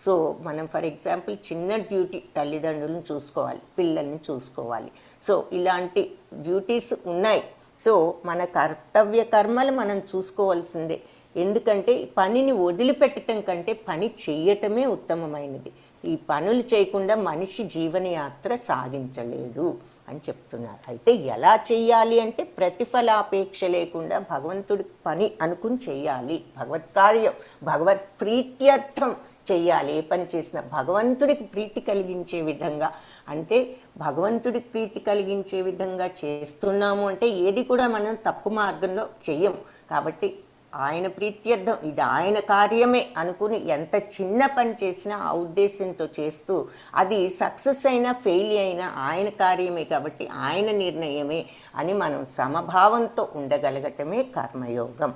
సో మనం ఫర్ ఎగ్జాంపుల్ చిన్న డ్యూటీ తల్లిదండ్రులను చూసుకోవాలి, పిల్లల్ని చూసుకోవాలి. సో ఇలాంటి డ్యూటీస్ ఉన్నాయి. సో మన కర్తవ్య కర్మలు మనం చూసుకోవాల్సిందే. ఎందుకంటే పనిని వదిలిపెట్టడం కంటే పని చెయ్యటమే ఉత్తమమైనది. ఈ పనులు చేయకుండా మనిషి జీవనయాత్ర సాగించలేడు అని చెప్తున్నారు. అయితే ఎలా చెయ్యాలి అంటే ప్రతిఫలాపేక్ష లేకుండా భగవంతుడి పని అనుకుని చెయ్యాలి. భగవత్ కార్యం, భగవత్ ప్రీత్యర్థం చెయ్యాలి. ఏ పని చేసినా భగవంతుడికి ప్రీతి కలిగించే విధంగా, అంటే భగవంతుడికి ప్రీతి కలిగించే విధంగా చేస్తున్నాము అంటే ఏది కూడా మనం తప్పు మార్గంలో చెయ్యం. కాబట్టి ఆయన ప్రీత్యర్థం, ఇది ఆయన కార్యమే అనుకుని ఎంత చిన్న పని చేసినా ఆ ఉద్దేశంతో చేస్తూ, అది సక్సెస్ అయినా ఫెయిల్ అయినా ఆయన కార్యమే కాబట్టి ఆయన నిర్ణయమే అని మనం సమభావంతో ఉండగలగటమే కర్మయోగం.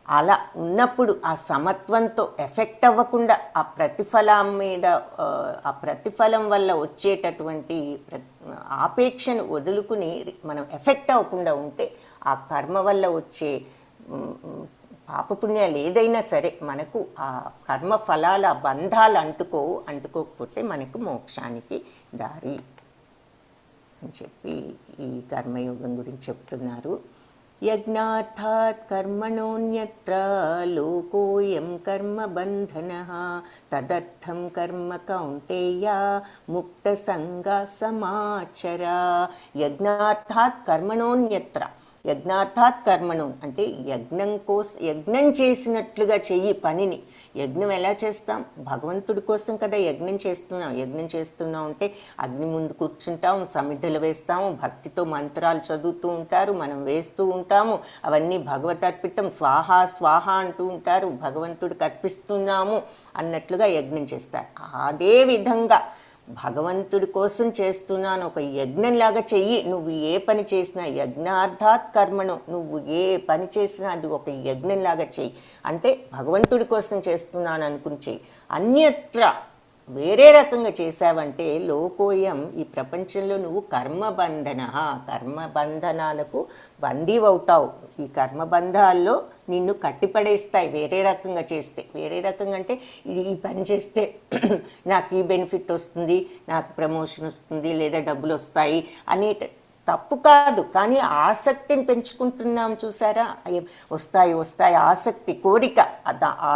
అలా ఉన్నప్పుడు ఆ సమత్వంతో ఎఫెక్ట్ అవ్వకుండా ఆ ప్రతిఫలం మీద, ఆ ప్రతిఫలం వల్ల వచ్చేటటువంటి ఆపేక్షను వదులుకుని మనం ఎఫెక్ట్ అవ్వకుండా ఉంటే ఆ కర్మ వల్ల వచ్చే పాపపుణ్యాలు ఏదైనా సరే మనకు ఆ కర్మ ఫలాల బంధాలు అంటుకోకపోతే మనకు మోక్షానికి దారి అని చెప్పి ఈ కర్మయోగం గురించి చెప్తున్నారు. యజ్ఞార్థాత్ కర్మణోన్యత్ర లోకోయం కర్మ బంధనః తదర్థం కర్మ కౌంతేయ ముక్త సంగ సమాచర. యజ్ఞార్థాత్ కర్మణోన్యత్ర, యజ్ఞార్థాత్ కర్మణం అంటే యజ్ఞం చేసినట్లుగా చెయ్యి పనిని. యజ్ఞం ఎలా చేస్తాం? భగవంతుడి కోసం కదా యజ్ఞం చేస్తున్నాం అంటే అగ్ని ముందు కూర్చుంటాం, సమిధలు వేస్తాము, భక్తితో మంత్రాలు చదువుతూ ఉంటారు, మనం వేస్తూ ఉంటాము. అవన్నీ భగవతర్పితం, స్వాహా స్వాహ అంటూ ఉంటారు, భగవంతుడికి అర్పిస్తున్నాము అన్నట్లుగా యజ్ఞం చేస్తారు. అదే విధంగా భగవంతుడి కోసం చేస్తున్నాను ఒక యజ్ఞంలాగా చెయ్యి. నువ్వు ఏ పని చేసినా యజ్ఞార్థాత్ కర్మను, నువ్వు ఏ పని చేసినా అది ఒక యజ్ఞంలాగా చెయ్యి. అంటే భగవంతుడి కోసం చేస్తున్నాను అనుకుని చెయ్యి. అన్యత్ర వేరే రకంగా చేశావంటే లోకోయం, ఈ ప్రపంచంలో నువ్వు కర్మబంధనాలకు బందీవవుతావు. ఈ కర్మబంధాల్లో నిన్ను కట్టిపడేస్తాయి వేరే రకంగా చేస్తే. వేరే రకంగా అంటే ఈ పని చేస్తే నాకు ఈ బెనిఫిట్ వస్తుంది, నాకు ప్రమోషన్ వస్తుంది, లేదా డబ్బులు వస్తాయి అనేట తప్పు కాదు. కానీ ఆసక్తిని పెంచుకుంటున్నాం చూసారా, వస్తాయి ఆసక్తి, కోరిక,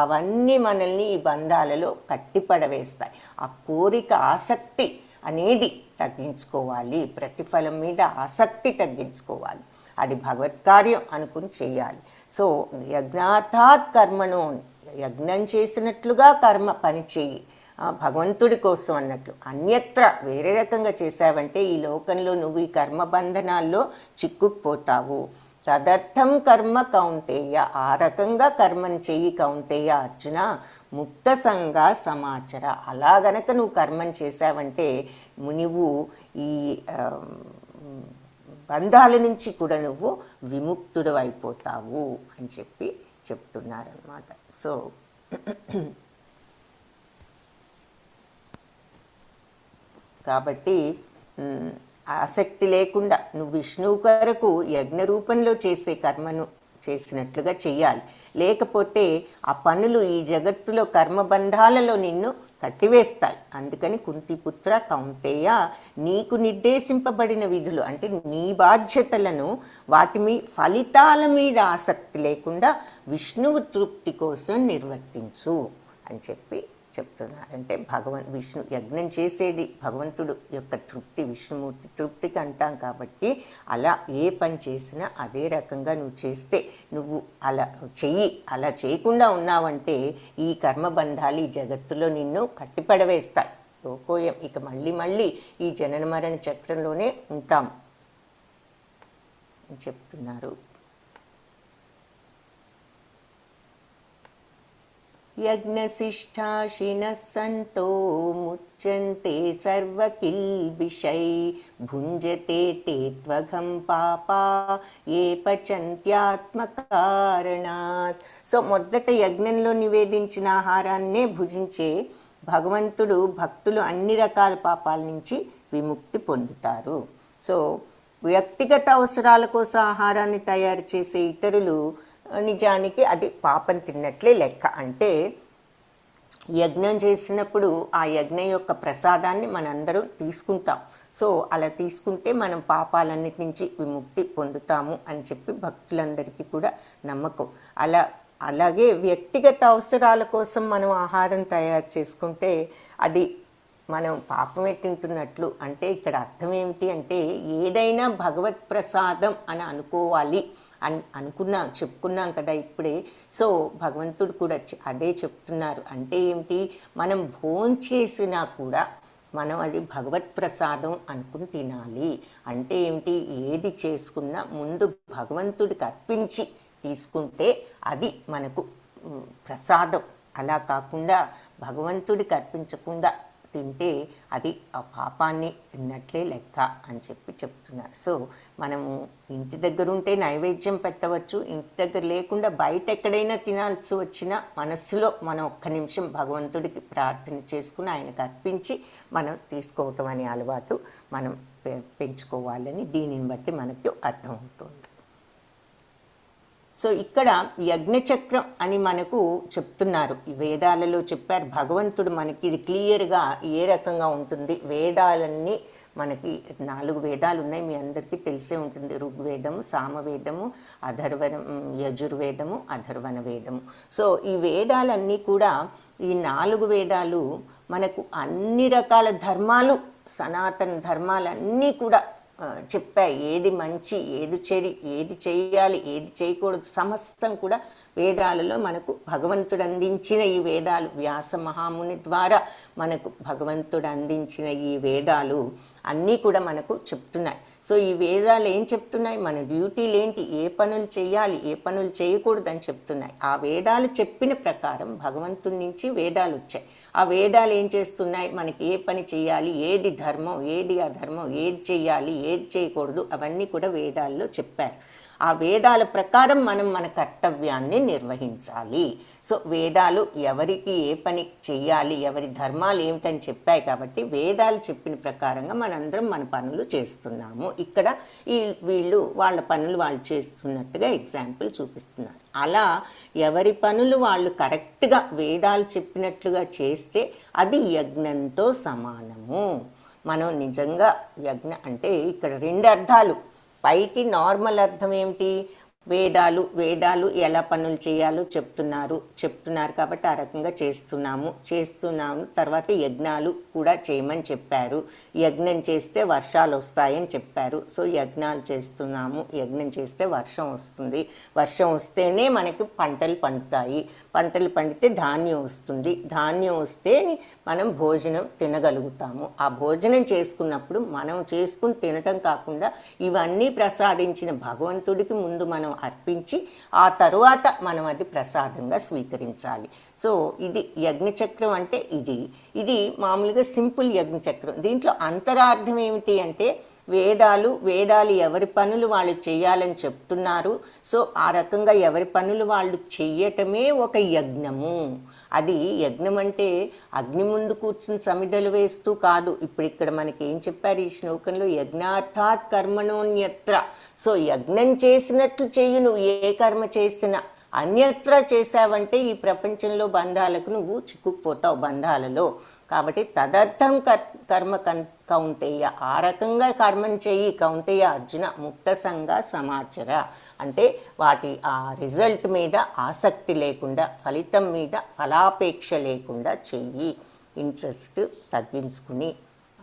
అవన్నీ మనల్ని ఈ బంధాలలో కట్టిపడవేస్తాయి. ఆ కోరిక, ఆసక్తి అనేది తగ్గించుకోవాలి. ప్రతిఫలం మీద ఆసక్తి తగ్గించుకోవాలి. అది భగవత్ కార్యం అనుకుని చేయాలి. సో యజ్ఞార్థాత్ కర్మను, యజ్ఞం చేసినట్లుగా కర్మ పని చెయ్యి భగవంతుడి కోసం అన్నట్లు. అన్యత్ర వేరే రకంగా చేశావంటే ఈ లోకంలో నువ్వు ఈ కర్మబంధనాల్లో చిక్కుకుపోతావు. తదర్థం కర్మ కౌంతేయ, ఆ రకంగా కర్మను చెయ్యి కౌంతేయ అర్జున. ముక్త సంగ సమాచర, అలా గనక నువ్వు కర్మను చేశావంటే నువ్వు ఈ బంధాల నుంచి కూడా నువ్వు విముక్తుడు అయిపోతావు అని చెప్తున్నారన్నమాట. సో కాబట్టి ఆసక్తి లేకుండా నువ్వు విష్ణువు కొరకు యజ్ఞ రూపంలో చేసే కర్మను చేసినట్లుగా చెయ్యాలి. లేకపోతే ఆ పనులు ఈ జగత్తులో కర్మబంధాలలో నిన్ను కట్టివేస్తాయి. అందుకని కుంతిపుత్ర కౌంతేయ, నీకు నిర్దేశింపబడిన విధులు అంటే నీ బాధ్యతలను వాటి ఫలితాల మీద ఆసక్తి లేకుండా విష్ణువు తృప్తి కోసం నిర్వర్తించు అని చెప్తున్నారు. అంటే విష్ణు యజ్ఞం చేసేది భగవంతుడు యొక్క తృప్తి, విష్ణుమూర్తి తృప్తికి అంటాం కాబట్టి అలా ఏ పని చేసినా అదే రకంగా నువ్వు చేస్తే, నువ్వు అలా చెయ్యి, అలా చేయకుండా ఉన్నావంటే ఈ కర్మబంధాలు ఈ జగత్తులో నిన్ను కట్టిపడవేస్తాయి. లోకోయం ఇక మళ్ళీ ఈ జనన మరణ చక్రంలోనే ఉంటాం అని చెప్తున్నారు. యజ్ఞశిష్టాశినః సంతో ముచ్యంతే సర్వకిల్బిషై భుంజతే తే త్వఘం పాపా ఏ పచంత్యాత్మకారణాత్. సో మొదట యజ్ఞంలో నివేదించిన ఆహారాన్నే భుజించే భగవంతుడు భక్తులు అన్ని రకాల పాపాల నుంచి విముక్తి పొందుతారు. సో వ్యక్తిగత అవసరాల కోసం ఆహారాన్ని తయారు చేసే ఇతరులు నిజానికి అది పాపం తిన్నట్లే లెక్క. అంటే యజ్ఞం చేసినప్పుడు ఆ యజ్ఞం యొక్క ప్రసాదాన్ని మనందరం తీసుకుంటాం. సో అలా తీసుకుంటే మనం పాపాలన్నిటి నుంచి విముక్తి పొందుతాము అని చెప్పి భక్తులందరికీ కూడా నమ్మకం. అలాగే వ్యక్తిగత అవసరాల కోసం మనం ఆహారం తయారు చేసుకుంటే అది మనం పాపమే తింటున్నట్లు. అంటే ఇక్కడ అర్థం ఏమిటి అంటే ఏదైనా భగవత్ ప్రసాదం అని అనుకోవాలి అని చెప్పుకున్నాం కదా ఇప్పుడే. సో భగవంతుడు కూడా అదే చెప్తున్నారు. అంటే ఏమిటి, మనం భోంచేసినా కూడా మనం అది భగవత్ ప్రసాదం అనుకుని తినాలి. అంటే ఏమిటి, ఏది చేసుకున్నా ముందు భగవంతుడికి అర్పించి తీసుకుంటే అది మనకు ప్రసాదం. అలా కాకుండా భగవంతుడికి అర్పించకుండా తింటే అది ఆ పాపాన్ని తిన్నట్లే లెక్క అని చెప్తున్నారు. సో మనము ఇంటి దగ్గర ఉంటే నైవేద్యం పెట్టవచ్చు, ఇంటి దగ్గర లేకుండా బయట ఎక్కడైనా తినాల్సి వచ్చినా మనస్సులో మనం ఒక్క నిమిషం భగవంతుడికి ప్రార్థన చేసుకుని ఆయనకు అర్పించి మనం తీసుకోవటం అనే అలవాటు మనం పెంచుకోవాలని దీనిని బట్టి మనకు అర్థమవుతుంది. సో ఇక్కడ యజ్ఞచక్రం అని మనకు చెప్తున్నారు, ఈ వేదాలలో చెప్పారు. భగవంతుడు మనకి ఇది క్లియర్గా ఏ రకంగా ఉంటుంది. వేదాలన్నీ మనకి 4 వేదాలు ఉన్నాయి, మీ అందరికీ తెలిసే ఉంటుంది. ఋగ్వేదము, సామవేదము, యజుర్వేదము, అథర్వణ వేదము. సో ఈ వేదాలన్నీ కూడా, ఈ 4 వేదాలు మనకు అన్ని రకాల ధర్మాలు, సనాతన ధర్మాలన్నీ కూడా చెప్పాయి. ఏది మంచి, ఏది చెడు, ఏది చేయాలి, ఏది చేయకూడదు, సమస్తం కూడా వేదాలలో మనకు భగవంతుడు అందించిన ఈ వేదాలు, వ్యాస మహాముని ద్వారా మనకు భగవంతుడు అందించిన ఈ వేదాలు అన్నీ కూడా మనకు చెప్తున్నాయి. సో ఈ వేదాలు ఏం చెప్తున్నాయి, మన డ్యూటీలు ఏంటి, ఏ పనులు చేయాలి, ఏ పనులు చేయకూడదు అని చెప్తున్నాయి. ఆ వేదాలు చెప్పిన ప్రకారం భగవంతుడి నుంచి వేదాలు వచ్చాయి. ఆ వేదాలు ఏం చేస్తున్నాయి, మనకి ఏ పని చేయాలి, ఏది ధర్మం, ఏది అధర్మం, ఏది చేయాలి, ఏది చేయకూడదు, అవన్నీ కూడా వేదాల్లో చెప్పారు. ఆ వేదాల ప్రకారం మనం మన కర్తవ్యాన్ని నిర్వహించాలి. సో వేదాలు ఎవరికి ఏ పని చేయాలి, ఎవరి ధర్మాలు ఏమిటని చెప్పాయి కాబట్టి వేదాలు చెప్పిన ప్రకారంగా మనందరం మన పనులు చేస్తున్నాము. ఇక్కడ వీళ్ళు వాళ్ళ పనులు వాళ్ళు చేస్తున్నట్టుగా ఎగ్జాంపుల్ చూపిస్తున్నారు. అలా ఎవరి పనులు వాళ్ళు కరెక్ట్గా వేదాలు చెప్పినట్లుగా చేస్తే అది యజ్ఞంతో సమానము. మనం నిజంగా యజ్ఞ అంటే ఇక్కడ 2 అర్థాలు. పైకి నార్మల్ అర్థం ఏమిటి, వేదాలు ఎలా పనులు చేయాలో చెప్తున్నారు కాబట్టి ఆ రకంగా చేస్తున్నాము. తర్వాత యజ్ఞాలు కూడా చేయమని చెప్పారు. యజ్ఞం చేస్తే వర్షాలు వస్తాయని చెప్పారు. సో యజ్ఞాలు చేస్తున్నాము, యజ్ఞం చేస్తే వర్షం వస్తుంది, వర్షం వస్తేనే మనకు పంటలు పండుతాయి, పంటలు పండితే ధాన్యం వస్తుంది, ధాన్యం వస్తే మనం భోజనం తినగలుగుతాము. ఆ భోజనం చేసుకున్నప్పుడు మనం చేసుకుని తినటం కాకుండా ఇవన్నీ ప్రసాదించిన భగవంతుడికి ముందు మనం అర్పించి ఆ తరువాత మనం అది ప్రసాదంగా స్వీకరించాలి. సో ఇది యజ్ఞచక్రం అంటే ఇది మామూలుగా సింపుల్ యజ్ఞచక్రం. దీంట్లో అంతరార్థం ఏమిటి అంటే వేదాలు ఎవరి పనులు వాళ్ళు చేయాలని చెప్తున్నారు. సో ఆ రకంగా ఎవరి పనులు వాళ్ళు చెయ్యటమే ఒక యజ్ఞము. అది యజ్ఞం అంటే అగ్ని ముందు కూర్చుని సమిధలు వేస్తూ కాదు. ఇప్పుడు ఇక్కడ మనకి ఏం చెప్పారు ఈ శ్లోకంలో, యజ్ఞార్థాత్ కర్మణోన్యత్ర. సో యజ్ఞం చేసినట్లు చెయ్యి, నువ్వు ఏ కర్మ చేసినా. అన్యత్ర చేసావంటే ఈ ప్రపంచంలో బంధాలకు నువ్వు చిక్కుకుపోతావు, బంధాలలో. కాబట్టి తదర్థం కర్మ కౌంతేయ, ఆ రకంగా కర్మను చెయ్యి కౌంతేయ అర్జున. ముక్త సంగ సమాచర అంటే వాటి ఆ రిజల్ట్ మీద ఆసక్తి లేకుండా, ఫలితం మీద ఫలాపేక్ష లేకుండా చెయ్యి, ఇంట్రెస్ట్ తగ్గించుకుని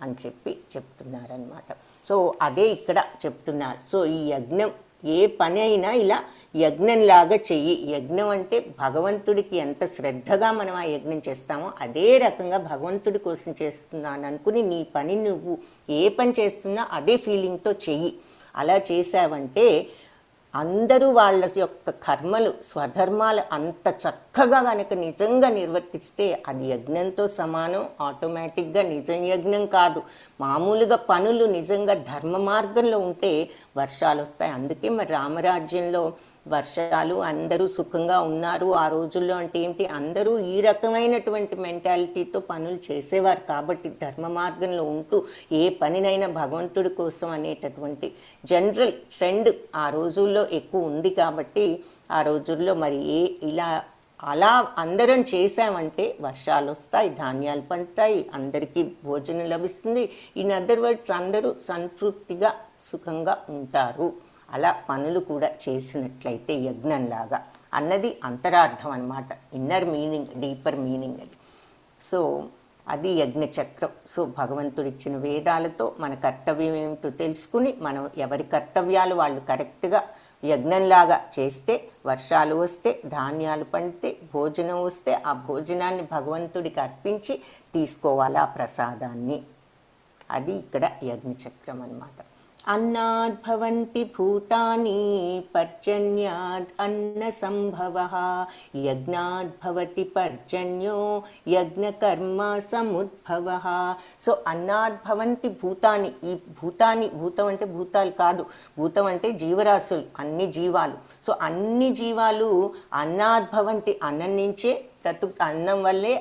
అని చెప్తున్నారనమాట. సో అదే ఇక్కడ చెప్తున్నారు. సో ఈ యజ్ఞం ఏ పని అయినా ఇలా యజ్ఞంలాగా చెయ్యి. యజ్ఞం అంటే భగవంతుడికి ఎంత శ్రద్ధగా మనం ఆ యజ్ఞం చేస్తామో అదే రకంగా భగవంతుడి కోసం చేస్తున్నాను అనుకుని నీ పని నువ్వు ఏ పని చేస్తున్నా అదే ఫీలింగ్తో చెయ్యి. అలా చేసావంటే అందరూ వాళ్ళ యొక్క కర్మలు స్వధర్మాలు అంత చక్కగా కనుక నిజంగా నిర్వర్తిస్తే అది యజ్ఞంతో సమానం. ఆటోమేటిక్గా నిజం యజ్ఞం కాదు, మామూలుగా పనులు నిజంగా ధర్మ మార్గంలో ఉంటే వర్షాలు వస్తాయి. అందుకే మరి రామరాజ్యంలో వర్షాలు, అందరూ సుఖంగా ఉన్నారు ఆ రోజుల్లో. అంటే ఏంటి, అందరూ ఈ రకమైనటువంటి మెంటాలిటీతో పనులు చేసేవారు. కాబట్టి ధర్మ మార్గంలో ఉంటూ ఏ పనినైనా భగవంతుడి కోసం అనేటటువంటి జనరల్ ట్రెండ్ ఆ రోజుల్లో ఎక్కువ ఉంది. కాబట్టి ఆ రోజుల్లో మరి అలా అందరం చేసామంటే వర్షాలు వస్తాయి, ధాన్యాలు పండుతాయి, అందరికీ భోజనం లభిస్తుంది. ఇన్ అదర్ వర్డ్స్ అందరూ సంతృప్తిగా సుఖంగా ఉంటారు. అలా పనులు కూడా చేసినట్లయితే యజ్ఞంలాగా అన్నది అంతరార్థం అన్నమాట. ఇన్నర్ మీనింగ్, డీపర్ మీనింగ్ అది. సో అది యజ్ఞచక్రం. సో భగవంతుడిచ్చిన వేదాలతో మన కర్తవ్యం ఏమిటో తెలుసుకుని మనం ఎవరి కర్తవ్యాలు వాళ్ళు కరెక్ట్గా యజ్ఞంలాగా చేస్తే వర్షాలు వస్తే, ధాన్యాలు పండితే, భోజనం వస్తే ఆ భోజనాన్ని భగవంతుడికి అర్పించి తీసుకోవాలి ఆ ప్రసాదాన్ని. అది ఇక్కడ యజ్ఞచక్రం అన్నమాట. అన్నాద్ భవంతి భూతాని పర్జన్యాద్ అన్న సంభవః యజ్ఞాద్ భవతి పర్జన్యో యజ్ఞకర్మ సముద్భవః. సో అన్నాద్ భవంతి భూతాని. ఈ భూతం అంటే భూతాలు కాదు, భూతం అంటే జీవరాశులు, అన్ని జీవాలు. సో అన్ని జీవాలు అన్నాద్ భవంతి, అన్నం నుంచే అన్నం వల్లే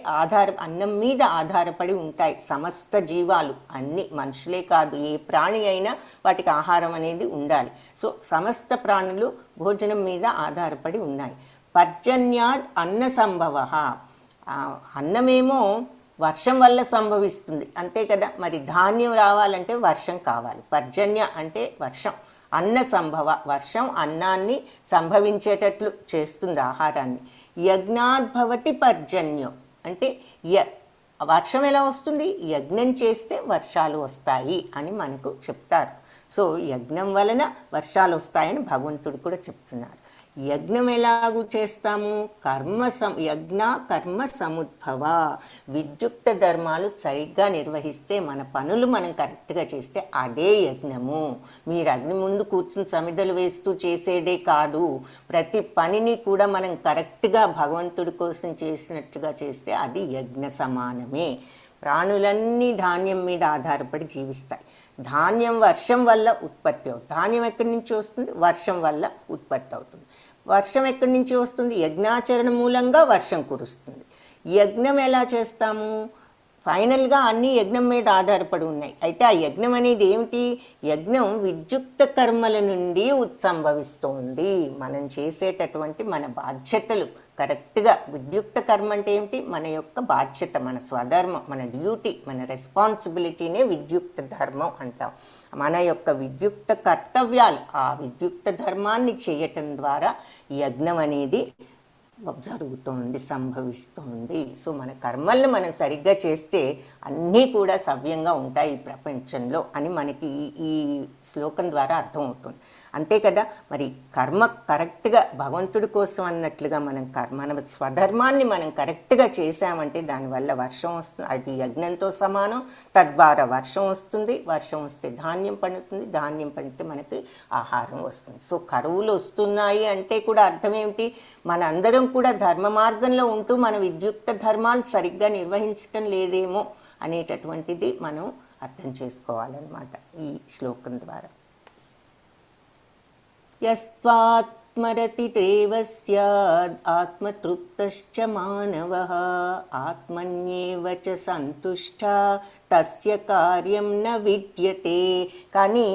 అన్నం మీద ఆధారపడి ఉంటాయి సమస్త జీవాలు. అన్ని మనుషులే కాదు, ఏ ప్రాణి అయినా వాటికి ఆహారం అనేది ఉండాలి. సో సమస్త ప్రాణులు భోజనం మీద ఆధారపడి ఉన్నాయి. పర్జన్యాద్ అన్న సంభవః, అన్నమేమో వర్షం వల్ల సంభవిస్తుంది అంతే కదా. మరి ధాన్యం రావాలంటే వర్షం కావాలి. పర్జన్య అంటే వర్షం, అన్న సంభవ, వర్షం అన్నాన్ని సంభవించేటట్లు చేస్తుంది, ఆహారాన్ని. యజ్ఞాద్భవతి పర్జన్యం అంటే వర్షం ఎలా వస్తుంది, యజ్ఞం చేస్తే వర్షాలు వస్తాయి అని మనకు చెప్తారు. సో యజ్ఞం వలన వర్షాలు వస్తాయని భగవంతుడు కూడా చెప్తున్నారు. యజ్ఞం ఎలాగూ చేస్తాము, యజ్ఞ కర్మ సముద్భవ. విద్యుక్త ధర్మాలు సరిగ్గా నిర్వహిస్తే, మన పనులు మనం కరెక్ట్గా చేస్తే అదే యజ్ఞము. మీరు అగ్ని ముందు కూర్చుని సమిధలు వేస్తూ చేసేదే కాదు, ప్రతి పనిని కూడా మనం కరెక్ట్గా భగవంతుడి కోసం చేసినట్టుగా చేస్తే అది యజ్ఞ సమానమే. ప్రాణులన్నీ ధాన్యం మీద ఆధారపడి జీవిస్తాయి. ధాన్యం వర్షం వల్ల ఉత్పత్తి అవుతుంది. ధాన్యం ఎక్కడి నుంచి వస్తుంది, వర్షం వల్ల ఉత్పత్తి అవుతుంది. వర్షం ఎక్కడి నుంచి వస్తుంది, యజ్ఞాచరణ మూలంగా వర్షం కురుస్తుంది. యజ్ఞం ఎలా చేస్తాము, ఫైనల్గా అన్నీ యజ్ఞం మీద ఆధారపడి ఉన్నాయి. అయితే ఆ యజ్ఞం అనేది ఏమిటి, యజ్ఞం విద్యుక్త కర్మల నుండి ఉత్సంభవిస్తోంది. మనం చేసేటటువంటి మన బాధ్యతలు కరెక్ట్గా, విద్యుక్త కర్మ అంటే ఏమిటి, మన యొక్క బాధ్యత, మన స్వధర్మం, మన డ్యూటీ, మన రెస్పాన్సిబిలిటీనే విద్యుక్త ధర్మం అంటాం. మన యొక్క విద్యుక్త కర్తవ్యాలు, ఆ విద్యుక్త ధర్మాన్ని చేయటం ద్వారా యజ్ఞం అనేది జరుగుతోంది, సంభవిస్తోంది. సో మన కర్మలను మనం సరిగ్గా చేస్తే అన్నీ కూడా సవ్యంగా ఉంటాయి ఈ ప్రపంచంలో అని మనకి ఈ శ్లోకం ద్వారా అర్థమవుతుంది. అంతే కదా. మరి కర్మ కరెక్ట్గా భగవంతుడి కోసం అన్నట్లుగా మన స్వధర్మాన్ని మనం కరెక్ట్గా చేసామంటే దానివల్ల వర్షం వస్తుంది, అది యజ్ఞంతో సమానం. తద్వారా వర్షం వస్తుంది, వర్షం వస్తే ధాన్యం పండుతుంది, ధాన్యం పండితే మనకి ఆహారం వస్తుంది. సో కరువులు వస్తున్నాయి అంటే కూడా అర్థం ఏమిటి, మన అందరం కూడా ధర్మ మార్గంలో ఉంటూ మన విద్యుక్త ధర్మాలు సరిగ్గా నిర్వహించటం లేదేమో అనేటటువంటిది మనం అర్థం చేసుకోవాలన్నమాట ఈ శ్లోకం ద్వారా. యస్త్వాత్ ఆత్మరతిరేవ స్యాద్ ఆత్మతృప్తశ్చ మానవః ఆత్మన్యేవ చ సంతుష్టः తస్య కార్యం న విద్యతే. కానీ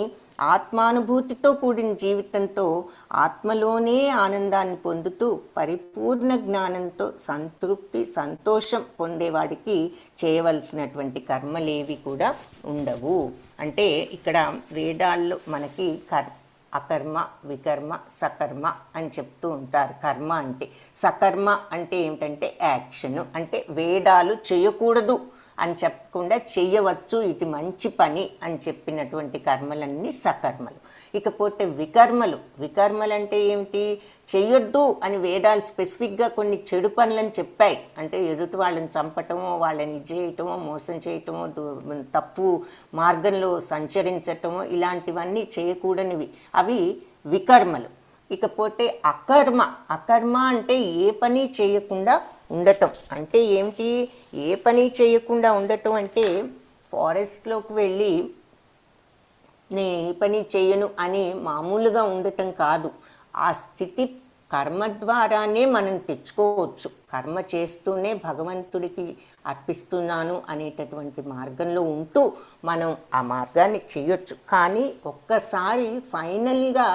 ఆత్మానుభూతితో కూడిన జీవితంతో ఆత్మలోనే ఆనందాన్ని పొందుతూ పరిపూర్ణ జ్ఞానంతో సంతృప్తి సంతోషం పొందేవాడికి చేయవలసినటువంటి కర్మలేవి కూడా ఉండవు. అంటే ఇక్కడ వేదాల్లో మనకి అకర్మ, వికర్మ, సకర్మ అని చెప్తూ ఉంటారు. కర్మ అంటే, సకర్మ అంటే ఏమిటంటే యాక్షన్, అంటే వేదాలు చేయకూడదు అని చెప్పకుండా చెయ్యవచ్చు, ఇది మంచి పని అని చెప్పినటువంటి కర్మలన్నీ సకర్మలు. ఇకపోతే వికర్మలు అంటే ఏమిటి? చెయ్యొద్దు అని వేదాలు స్పెసిఫిక్గా కొన్ని చెడు పనులను చెప్పాయి. అంటే ఎదుటి వాళ్ళని చంపటమో, వాళ్ళని చేయటమో, మోసం చేయటమో, తప్పు మార్గంలో సంచరించటమో, ఇలాంటివన్నీ చేయకూడనివి, అవి వికర్మలు. ఇకపోతే అకర్మ అంటే ఏ పని చేయకుండా ఉండటం. అంటే ఏమిటి? ఏ పని చేయకుండా ఉండటం అంటే ఫారెస్ట్లోకి వెళ్ళి నేను ఏ పని చేయను అని మామూలుగా ఉండటం కాదు. ఆ స్థితి కర్మ ద్వారానే మనం తెచ్చుకోవచ్చు. కర్మ చేస్తూనే భగవంతుడికి అర్పిస్తున్నాను అనేటటువంటి మార్గంలో ఉంటూ మనం ఆ మార్గాన్ని చేయొచ్చు. కానీ ఒక్కసారి ఫైనల్గా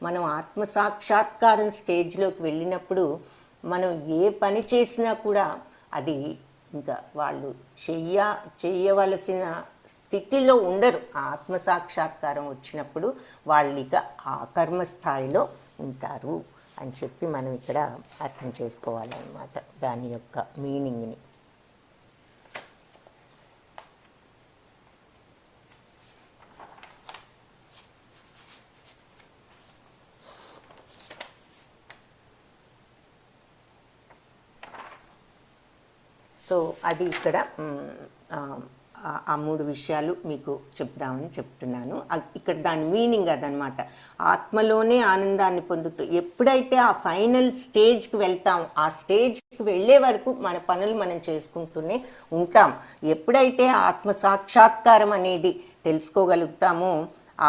మనం ఆత్మసాక్షాత్కారం స్టేజ్లోకి వెళ్ళినప్పుడు మనం ఏ పని చేసినా కూడా అది ఇంకా వాళ్ళు చెయ్యవలసిన స్థితిలో ఉండరు. ఆత్మసాక్షాత్కారం వచ్చినప్పుడు వాళ్ళు ఇక ఆ కర్మస్థాయిలో ఉంటారు అని చెప్పి మనం ఇక్కడ అర్థం చేసుకోవాలన్నమాట దాని యొక్క మీనింగ్ని. సో అది ఇక్కడ ఆ 3 విషయాలు మీకు చెప్దామని చెప్తున్నాను. ఇక్కడ దాని మీనింగ్ అదనమాట. ఆత్మలోనే ఆనందాన్ని పొందుతూ ఎప్పుడైతే ఆ ఫైనల్ స్టేజ్కి వెళ్తాం, ఆ స్టేజ్కి వెళ్ళే వరకు మన పనులు మనం చేసుకుంటూనే ఉంటాం. ఎప్పుడైతే ఆత్మ సాక్షాత్కారం అనేది తెలుసుకోగలుగుతామో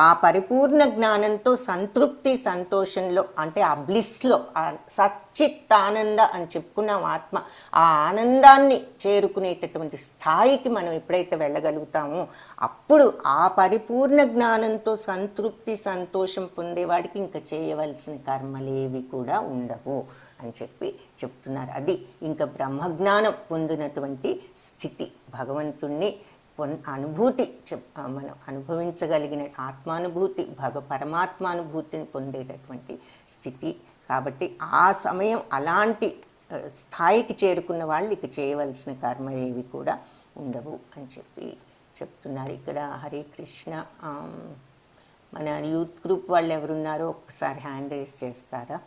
ఆ పరిపూర్ణ జ్ఞానంతో సంతృప్తి సంతోషంలో, అంటే ఆ బ్లిస్లో, ఆ సచ్చిత్ ఆనంద అని చెప్పుకున్నాం ఆత్మ, ఆ ఆనందాన్ని చేరుకునేటటువంటి స్థాయికి మనం ఎప్పుడైతే వెళ్ళగలుగుతామో అప్పుడు ఆ పరిపూర్ణ జ్ఞానంతో సంతృప్తి సంతోషం పొందేవాడికి ఇంకా చేయవలసిన కర్మలేవి కూడా ఉండవు అని చెప్పి చెప్తున్నారు. అది ఇంకా బ్రహ్మజ్ఞానం పొందినటువంటి స్థితి, భగవంతుణ్ణి అనుభూతి మనం అనుభవించగలిగిన ఆత్మానుభూతి, పరమాత్మానుభూతిని పొందేటటువంటి స్థితి. కాబట్టి ఆ సమయం అలాంటి స్థాయికి చేరుకున్న వాళ్ళు ఇక చేయవలసిన కర్మ ఏవి కూడా ఉండవు అని చెప్పి చెప్తున్నారు. ఇక్కడ హరే కృష్ణ. మన యూత్ గ్రూప్ వాళ్ళు ఎవరున్నారో ఒకసారి హ్యాండ్ రైజ్ చేస్తారా?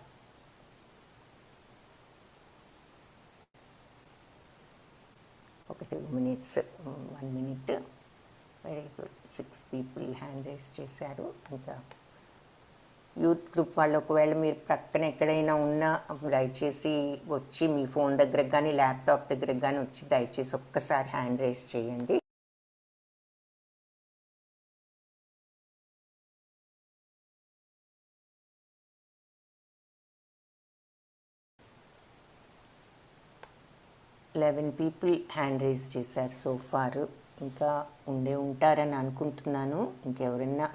ఒక 2 minutes, 1 minute. Very good. 6 people hand raise చేశారు. ఇంకా యూత్ గ్రూప్ వాళ్ళు ఒకవేళ మీరు ప్రక్కన ఎక్కడైనా ఉన్నా దయచేసి వచ్చి మీ ఫోన్ దగ్గరకు కానీ ల్యాప్టాప్ దగ్గరకు కానీ వచ్చి దయచేసి ఒక్కసారి హ్యాండ్ రైజ్ చేయండి. people హ్యాండ్ రైజ్ చేశారు సో ఫార్. ఇంకా ఉంటారని అనుకుంటున్నాను. ఇంకెవరైనా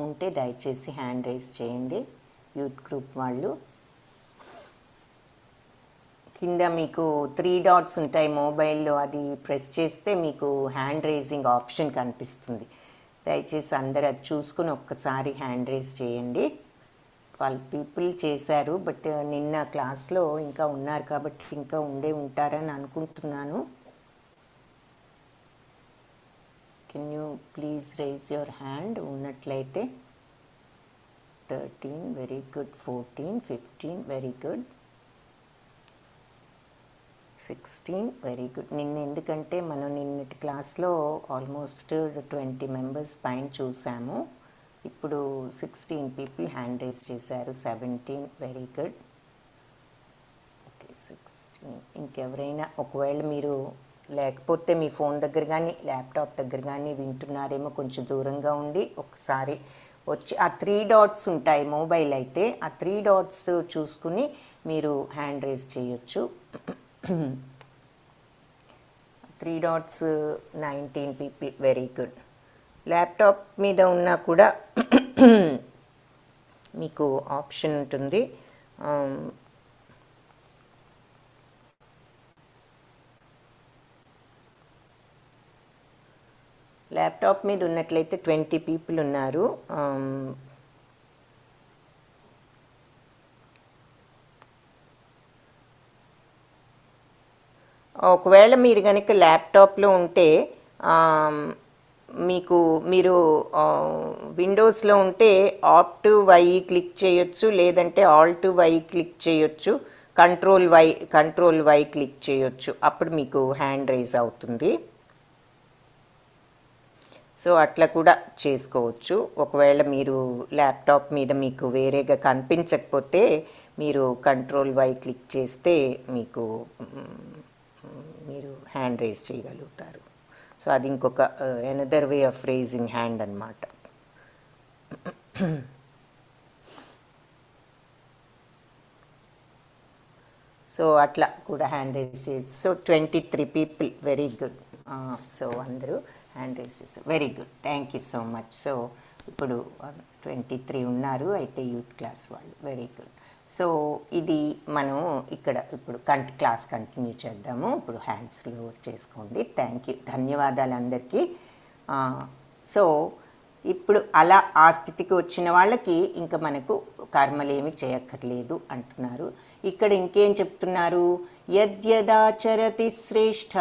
ఉంటే దయచేసి హ్యాండ్ రైజ్ చేయండి యూత్ గ్రూప్ వాళ్ళు. కింద మీకు 3 dots ఉంటాయి మొబైల్లో, అది ప్రెస్ చేస్తే మీకు హ్యాండ్ రైజింగ్ ఆప్షన్ కనిపిస్తుంది. దయచేసి అందరు అది చూసుకుని ఒక్కసారి హ్యాండ్ రైజ్ చేయండి. 12 people చేశారు, బట్ నిన్న క్లాస్లో ఇంకా ఉన్నారు కాబట్టి ఇంకా ఉంటారని అనుకుంటున్నాను. Can you please rise your hand ఉన్నట్లయితే. 13 very good. 14, 15 very good. 16 very good. ఎందుకంటే మనం నిన్నటి క్లాస్లో ఆల్మోస్ట్ 20 members పైన చూసాము. ఇప్పుడు 16 people హ్యాండ్ రైజ్ చేశారు. 17 వెరీ గుడ్. ఓకే, 16. ఇంకెవరైనా ఒకవేళ మీరు లేకపోతే మీ ఫోన్ దగ్గర కానీ ల్యాప్టాప్ దగ్గర కానీ వింటున్నారేమో కొంచెం దూరంగా ఉండి ఒకసారి వచ్చి ఆ 3 డాట్స్ ఉంటాయి మొబైల్ అయితే, ఆ 3 డాట్స్ చూసుకుని మీరు హ్యాండ్ రేజ్ చేయొచ్చు. 3 dots 19 people, very good. Laptop మీద ఉన్నా కూడా మీకు ఆప్షన్ ఉంటుంది. ల్యాప్టాప్ మీద ఉన్నట్లయితే 20 పీపుల్ ఉన్నారు. ఒకవేళ మీరు కనుక ల్యాప్టాప్లో ఉంటే మీరు విండోస్లో ఉంటే ఆప్ట్ వై క్లిక్ చేయొచ్చు, లేదంటే ఆల్ట్ వై క్లిక్ చేయొచ్చు, కంట్రోల్ వై క్లిక్ చేయొచ్చు. అప్పుడు మీకు హ్యాండ్ రైజ్ అవుతుంది. సో అట్లా కూడా చేసుకోవచ్చు. ఒకవేళ మీరు ల్యాప్టాప్ మీద మీకు వేరేగా కనిపించకపోతే మీరు కంట్రోల్ వై క్లిక్ చేస్తే మీరు హ్యాండ్ రైజ్ చేయగలుగుతారు. సో అది ఇంకొక another way of raising hand అన్నమాట. సో అట్లా కూడా హ్యాండ్ రైజ్ చేయొచ్చు. So 23 people, very good. So అందరూ హ్యాండ్ రైజ్ చేస్తారు, very good, thank you so much. So ఇప్పుడు 23 ఉన్నారు అయితే యూత్ క్లాస్ వాళ్ళు, వెరీ గుడ్. సో ఇది మనం ఇప్పుడు క్లాస్ కంటిన్యూ చేద్దాము. ఇప్పుడు హ్యాండ్స్ లోవర్ చేసుకోండి. థ్యాంక్ యూ, ధన్యవాదాలు అందరికీ. సో ఇప్పుడు అలా ఆ స్థితికి వచ్చిన వాళ్ళకి ఇంకా మనకు కర్మలేమి చేయక్కర్లేదు అంటున్నారు. ఇక్కడ ఇంకేం చెప్తున్నారు? యద్యదాచరతి శ్రేష్ఠ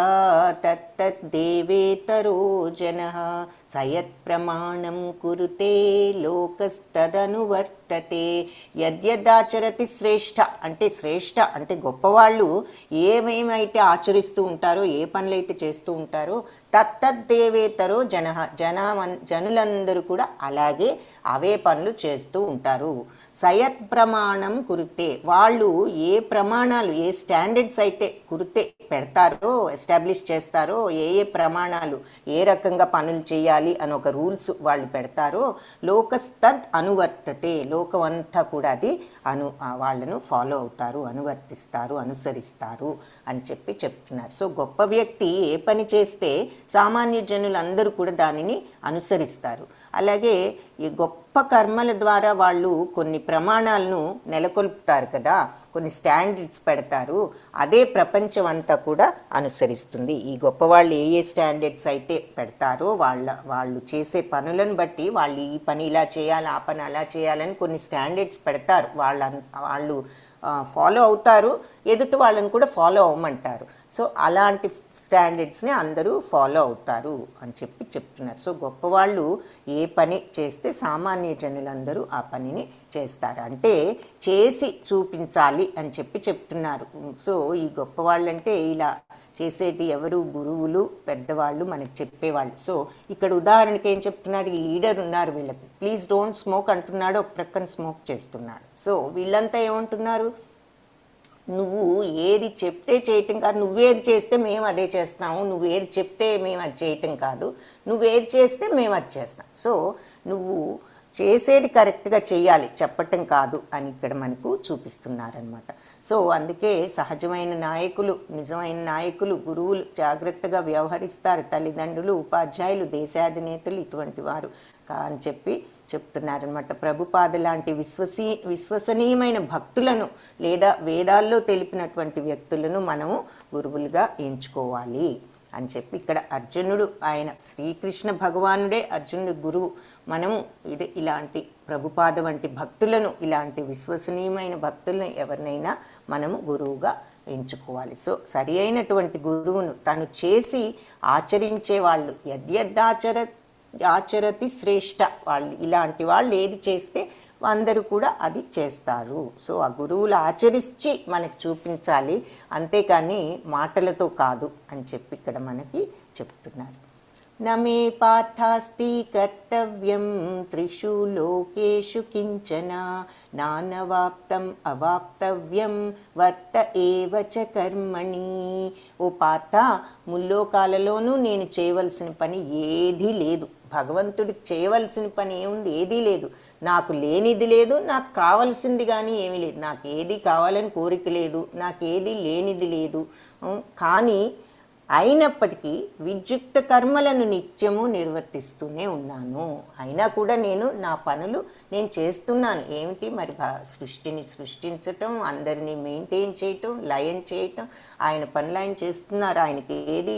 తత్తద్దేవేతరో జనః సయత్ ప్రమాణం కురుతే లోకస్తదనువర్తతే. యద్యదాచరతి శ్రేష్ఠ అంటే గొప్పవాళ్ళు ఏమేమైతే ఆచరిస్తూ ఉంటారో, ఏ పనులైతే చేస్తూ ఉంటారో, తత్తద్దేవేతరో జనః జనులందరూ కూడా అలాగే అవే పనులు చేస్తూ ఉంటారు. సయత్ ప్రమాణం కురుతే, వాళ్ళు ఏ ప్రమాణాలు, ఏ స్టాండర్డ్స్ అయితే పెడతారో, ఎస్టాబ్లిష్ చేస్తారో, ఏ ప్రమాణాలు, ఏ రకంగా పనులు చేయాలి అని ఒక రూల్స్ వాళ్ళు పెడతారో, లోకస్తద్ అనువర్తతే, లోకమంతా కూడా అది వాళ్ళను ఫాలో అవుతారు, అనువర్తిస్తారు, అనుసరిస్తారు అని చెప్తున్నారు. సో గొప్ప వ్యక్తి ఏ పని చేస్తే సామాన్య జనులందరూ కూడా దానిని అనుసరిస్తారు. అలాగే ఈ గొప్ప కర్మల ద్వారా వాళ్ళు కొన్ని ప్రమాణాలను నెలకొల్పుతారు కదా, కొన్ని స్టాండర్డ్స్ పెడతారు, అదే ప్రపంచం అంతా కూడా అనుసరిస్తుంది. ఈ గొప్పవాళ్ళు ఏ స్టాండర్డ్స్ అయితే పెడతారో వాళ్ళు చేసే పనులను బట్టి వాళ్ళు ఈ పని ఇలా చేయాలి, ఆ పని అలా చేయాలని కొన్ని స్టాండర్డ్స్ పెడతారు. వాళ్ళు ఫాలో అవుతారు, ఎదుటి వాళ్ళని కూడా ఫాలో అవ్వమంటారు. సో అలాంటి స్టాండర్డ్స్ని అందరూ ఫాలో అవుతారు అని చెప్తున్నారు. సో గొప్పవాళ్ళు ఏ పని చేస్తే సామాన్య జనులందరూ ఆ పనిని చేస్తారు, అంటే చేసి చూపించాలి అని చెప్తున్నారు. సో ఈ గొప్పవాళ్ళు అంటే ఇలా చేసేది ఎవరు? గురువులు, పెద్దవాళ్ళు, మనకి చెప్పేవాళ్ళు. సో ఇక్కడ ఉదాహరణకి ఏం చెప్తున్నాడు? ఈ లీడర్ ఉన్నారు, వీళ్ళకి ప్లీజ్ డోంట్ స్మోక్ అంటున్నాడు, ఒక ప్రక్కన స్మోక్ చేస్తున్నాడు. సో వీళ్ళంతా ఏమంటున్నారు? నువ్వు ఏది చెప్తే చేయటం కాదు, నువ్వేది చేస్తే మేము అదే చేస్తాము, నువ్వేది చెప్తే మేము అది చేయటం కాదు, నువ్వేది చేస్తే మేము అది చేస్తాం. సో నువ్వు చేసేది కరెక్ట్గా చేయాలి, చెప్పటం కాదు అని ఇక్కడ మనకు చూపిస్తున్నారనమాట. సో అందుకే సహజమైన నాయకులు, నిజమైన నాయకులు, గురువులు జాగ్రత్తగా వ్యవహరిస్తారు. తల్లిదండ్రులు, ఉపాధ్యాయులు, దేశాధినేతలు ఇటువంటి వారు అని చెప్తున్నారనమాట. ప్రభుపాద లాంటి విశ్వసనీయమైన భక్తులను లేదా వేదాల్లో తెలిపినటువంటి వ్యక్తులను మనము గురువులుగా ఎంచుకోవాలి అని ఇక్కడ అర్జునుడు, ఆయన శ్రీకృష్ణ భగవానుడే అర్జునుడు గురువు. మనము ఇలాంటి ప్రభుపాద వంటి భక్తులను, ఇలాంటి విశ్వసనీయమైన భక్తులను ఎవరినైనా మనము గురువుగా ఎంచుకోవాలి. సో సరి అయినటువంటి గురువును తను చేసి ఆచరించే వాళ్ళు, ఆచరతి శ్రేష్ఠ, వాళ్ళు ఇలాంటి వాళ్ళు ఏది చేస్తే అందరూ కూడా అది చేస్తారు. సో ఆ గురువులు ఆచరించి మనకు చూపించాలి, అంతేకాని మాటలతో కాదు అని ఇక్కడ మనకి చెప్తున్నారు. నమే పార్థాస్తి కర్తవ్యం త్రిషు లోకేషు కించన నానవాప్తం అవాప్తవ్యం వర్త ఏవచ కర్మణి. ఓ పార్థ, ముల్లోకాలలోనూ నేను చేయవలసిన పని ఏదీ లేదు. భగవంతుడికి చేయవలసిన పని ఏముంది? ఏదీ లేదు. నాకు లేనిది లేదు, నాకు కావలసింది కానీ ఏమీ లేదు. నాకు ఏది కావాలని కోరిక లేదు, నాకు ఏది లేనిది లేదు. కానీ అయినప్పటికీ విద్యుక్త కర్మలను నిత్యము నిర్వర్తిస్తూనే ఉన్నాను. అయినా కూడా నేను నా పనులు నేను చేస్తున్నాను. ఏమిటి మరి? సృష్టిని సృష్టించటం, అందరినీ మెయింటైన్ చేయటం, లయం చేయటం, ఆయన పనులు ఆయన చేస్తున్నారు. ఆయనకి ఏది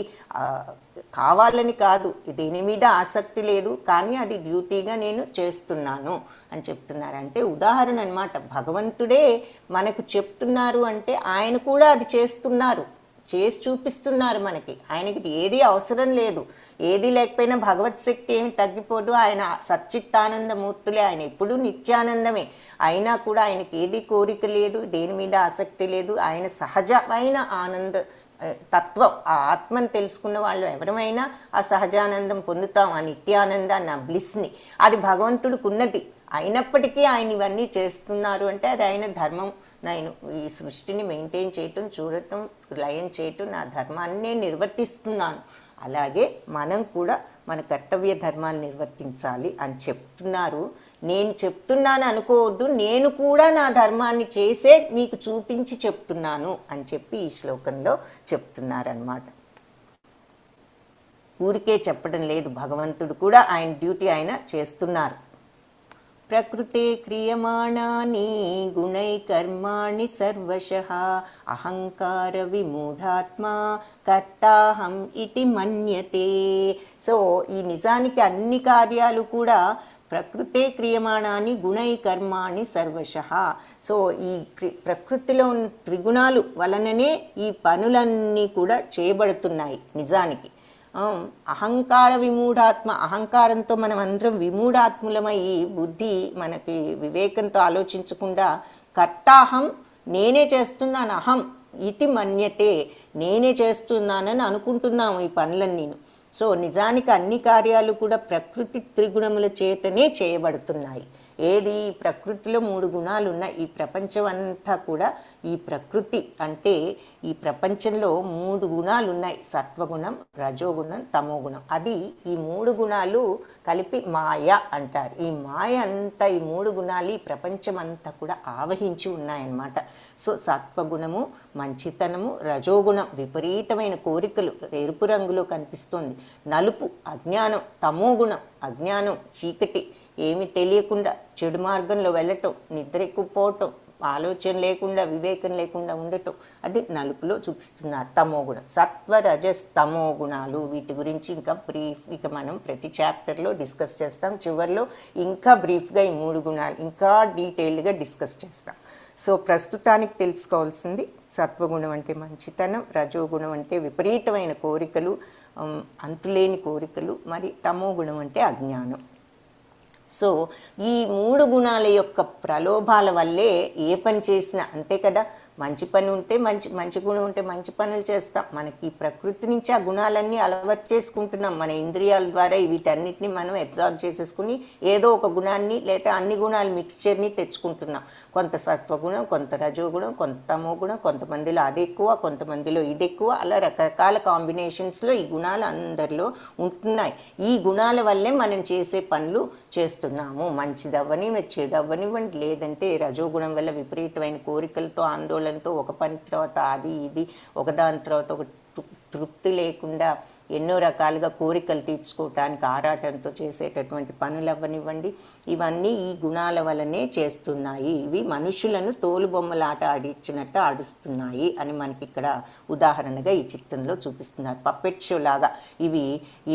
కావాలని కాదు, దేని మీద ఆసక్తి లేదు, కానీ అది డ్యూటీగా నేను చేస్తున్నాను అని చెప్తున్నారు. అంటే ఉదాహరణ అన్నమాట. భగవంతుడే మనకు చెప్తున్నారు అంటే ఆయన కూడా అది చేస్తున్నారు, చేసి చూపిస్తున్నారు మనకి. ఆయనకి ఏది అవసరం లేదు, ఏది లేకపోయినా భగవత్ శక్తి ఏమి తగ్గిపోదు. ఆయన సచ్చిత్తానందమూర్తులే, ఆయన ఎప్పుడూ నిత్యానందమే. అయినా కూడా ఆయనకి ఏది కోరిక లేదు, దేని మీద ఆసక్తి లేదు. ఆయన సహజమైన ఆనంద తత్వం, ఆ ఆత్మను తెలుసుకున్న వాళ్ళు ఎవరమైనా ఆ సహజానందం పొందుతాం, ఆ నిత్యానందాన్ని, ఆ బ్లిస్ని. అది భగవంతుడికి ఉన్నది. అయినప్పటికీ ఆయన ఇవన్నీ చేస్తున్నారు అంటే అది ఆయన ధర్మం. నేను ఈ సృష్టిని మెయింటైన్ చేయటం, చూడటం, లయం చేయటం నా ధర్మాన్ని నేను నిర్వర్తిస్తున్నాను. అలాగే మనం కూడా మన కర్తవ్య ధర్మాన్ని నిర్వర్తించాలి అని చెప్తున్నారు. నేను చెప్తున్నాను అనుకోవద్దు, నేను కూడా నా ధర్మాన్ని చేసే మీకు చూపించి చెప్తున్నాను అని చెప్పి ఈ శ్లోకంలో చెప్తున్నారన్నమాట. ఊరికే చెప్పడం లేదు, భగవంతుడు కూడా ఆయన డ్యూటీ ఆయన చేస్తున్నారు. ప్రకృతే క్రియమాణాని గుణై కర్మాణి సర్వశః అహంకార విమూఢాత్మా కర్తాహం ఇతి మన్యతే. సో ఈ నిజానికి అన్ని కార్యాలు కూడా ప్రకృతే క్రియమాణాని గుణై కర్మాణి సర్వశః. సో ఈ ప్రకృతిలో ఉన్న త్రిగుణాలు వలననే ఈ పనులన్నీ కూడా చేయబడుతున్నాయి. నిజానికి అహంకార విమూఢాత్మ, అహంకారంతో మనం అందరం విమూఢాత్ములమై బుద్ధి మనకి వివేకంతో ఆలోచించకుండా కర్తాహం, నేనే చేస్తున్నాను, అహం ఇతి మన్యతే, నేనే చేస్తున్నానని అనుకుంటున్నాము ఈ పనులన్నీ. సో నిజానికి అన్ని కార్యాలు కూడా ప్రకృతి త్రిగుణముల చేతనే చేయబడుతున్నాయి. ఏది? ప్రకృతిలో 3 గుణాలు ఉన్నాయి. ఈ ప్రపంచం అంతా కూడా ఈ ప్రకృతి అంటే ఈ ప్రపంచంలో 3 గుణాలు ఉన్నాయి. సత్వగుణం, రజోగుణం, తమోగుణం. అది ఈ 3 గుణాలు కలిపి మాయ అంటారు. ఈ మాయ అంతా, ఈ 3 గుణాలు ఈ ప్రపంచం అంతా కూడా ఆవహించి ఉన్నాయన్నమాట. సో సత్వగుణము మంచితనము, రజోగుణం విపరీతమైన కోరికలు, ఎరుపు రంగులో కనిపిస్తుంది, నలుపు అజ్ఞానం, తమోగుణం అజ్ఞానం, చీకటి, ఏమి తెలియకుండా చెడు మార్గంలో వెళ్ళటం, నిద్ర ఎక్కువపోవటం, ఆలోచన లేకుండా, వివేకం లేకుండా ఉండటం, అది నలుపులో చూపిస్తున్నారు తమోగుణం. సత్వ రజస్ తమో గుణాలు, వీటి గురించి ఇంకా ఇక మనం ప్రతి చాప్టర్లో డిస్కస్ చేస్తాం. చివరిలో ఇంకా బ్రీఫ్గా ఈ 3 గుణాలు ఇంకా డీటెయిల్డ్గా డిస్కస్ చేస్తాం. సో ప్రస్తుతానికి తెలుసుకోవాల్సింది సత్వగుణం అంటే మంచితనం, రజోగుణం అంటే విపరీతమైన కోరికలు, అంతులేని కోరికలు, మరి తమోగుణం అంటే అజ్ఞానం. సో ఈ 3 గుణాల యొక్క ప్రలోభాల వల్లే ఏ పని చేసినా అంతే కదా. మంచి పని ఉంటే మంచి గుణం ఉంటే మంచి పనులు చేస్తాం. మనకి ఈ ప్రకృతి నుంచి ఆ గుణాలన్నీ అలవాటు చేసుకుంటున్నాం. మన ఇంద్రియాల ద్వారా వీటన్నిటిని మనం అబ్జార్బ్ చేసేసుకుని ఏదో ఒక గుణాన్ని లేదా అన్ని గుణాలు మిక్స్చర్ని తెచ్చుకుంటున్నాం. కొంత సత్వగుణం, కొంత రజోగుణం, కొంత తమోగుణం, కొంతమందిలో అది ఎక్కువ, కొంతమందిలో ఇది ఎక్కువ, అలా రకరకాల కాంబినేషన్స్లో ఈ గుణాలు అందరిలో ఉంటున్నాయి. ఈ గుణాల వల్లే మనం చేసే పనులు చేస్తున్నాము. మంచిదవ్వని చెడవ్వనివ్వండి, లేదంటే రజోగుణం వల్ల విపరీతమైన కోరికలతో, ఆందోళనతో, ఒక పని తర్వాత అది ఇది, ఒకదాని తర్వాత ఒక తృప్తి లేకుండా ఎన్నో రకాలుగా కోరికలు తీర్చుకోవటానికి ఆరాటంతో చేసేటటువంటి పనులు అవ్వనివ్వండి, ఇవన్నీ ఈ గుణాల వల్లనే చేస్తున్నాయి. ఇవి మనుషులను తోలుబొమ్మలాట ఆడించినట్టు ఆడుస్తున్నాయి అని మనకి ఇక్కడ ఉదాహరణగా ఈ చిత్రంలో చూపిస్తున్నారు. పప్పెట్ షో లాగా ఇవి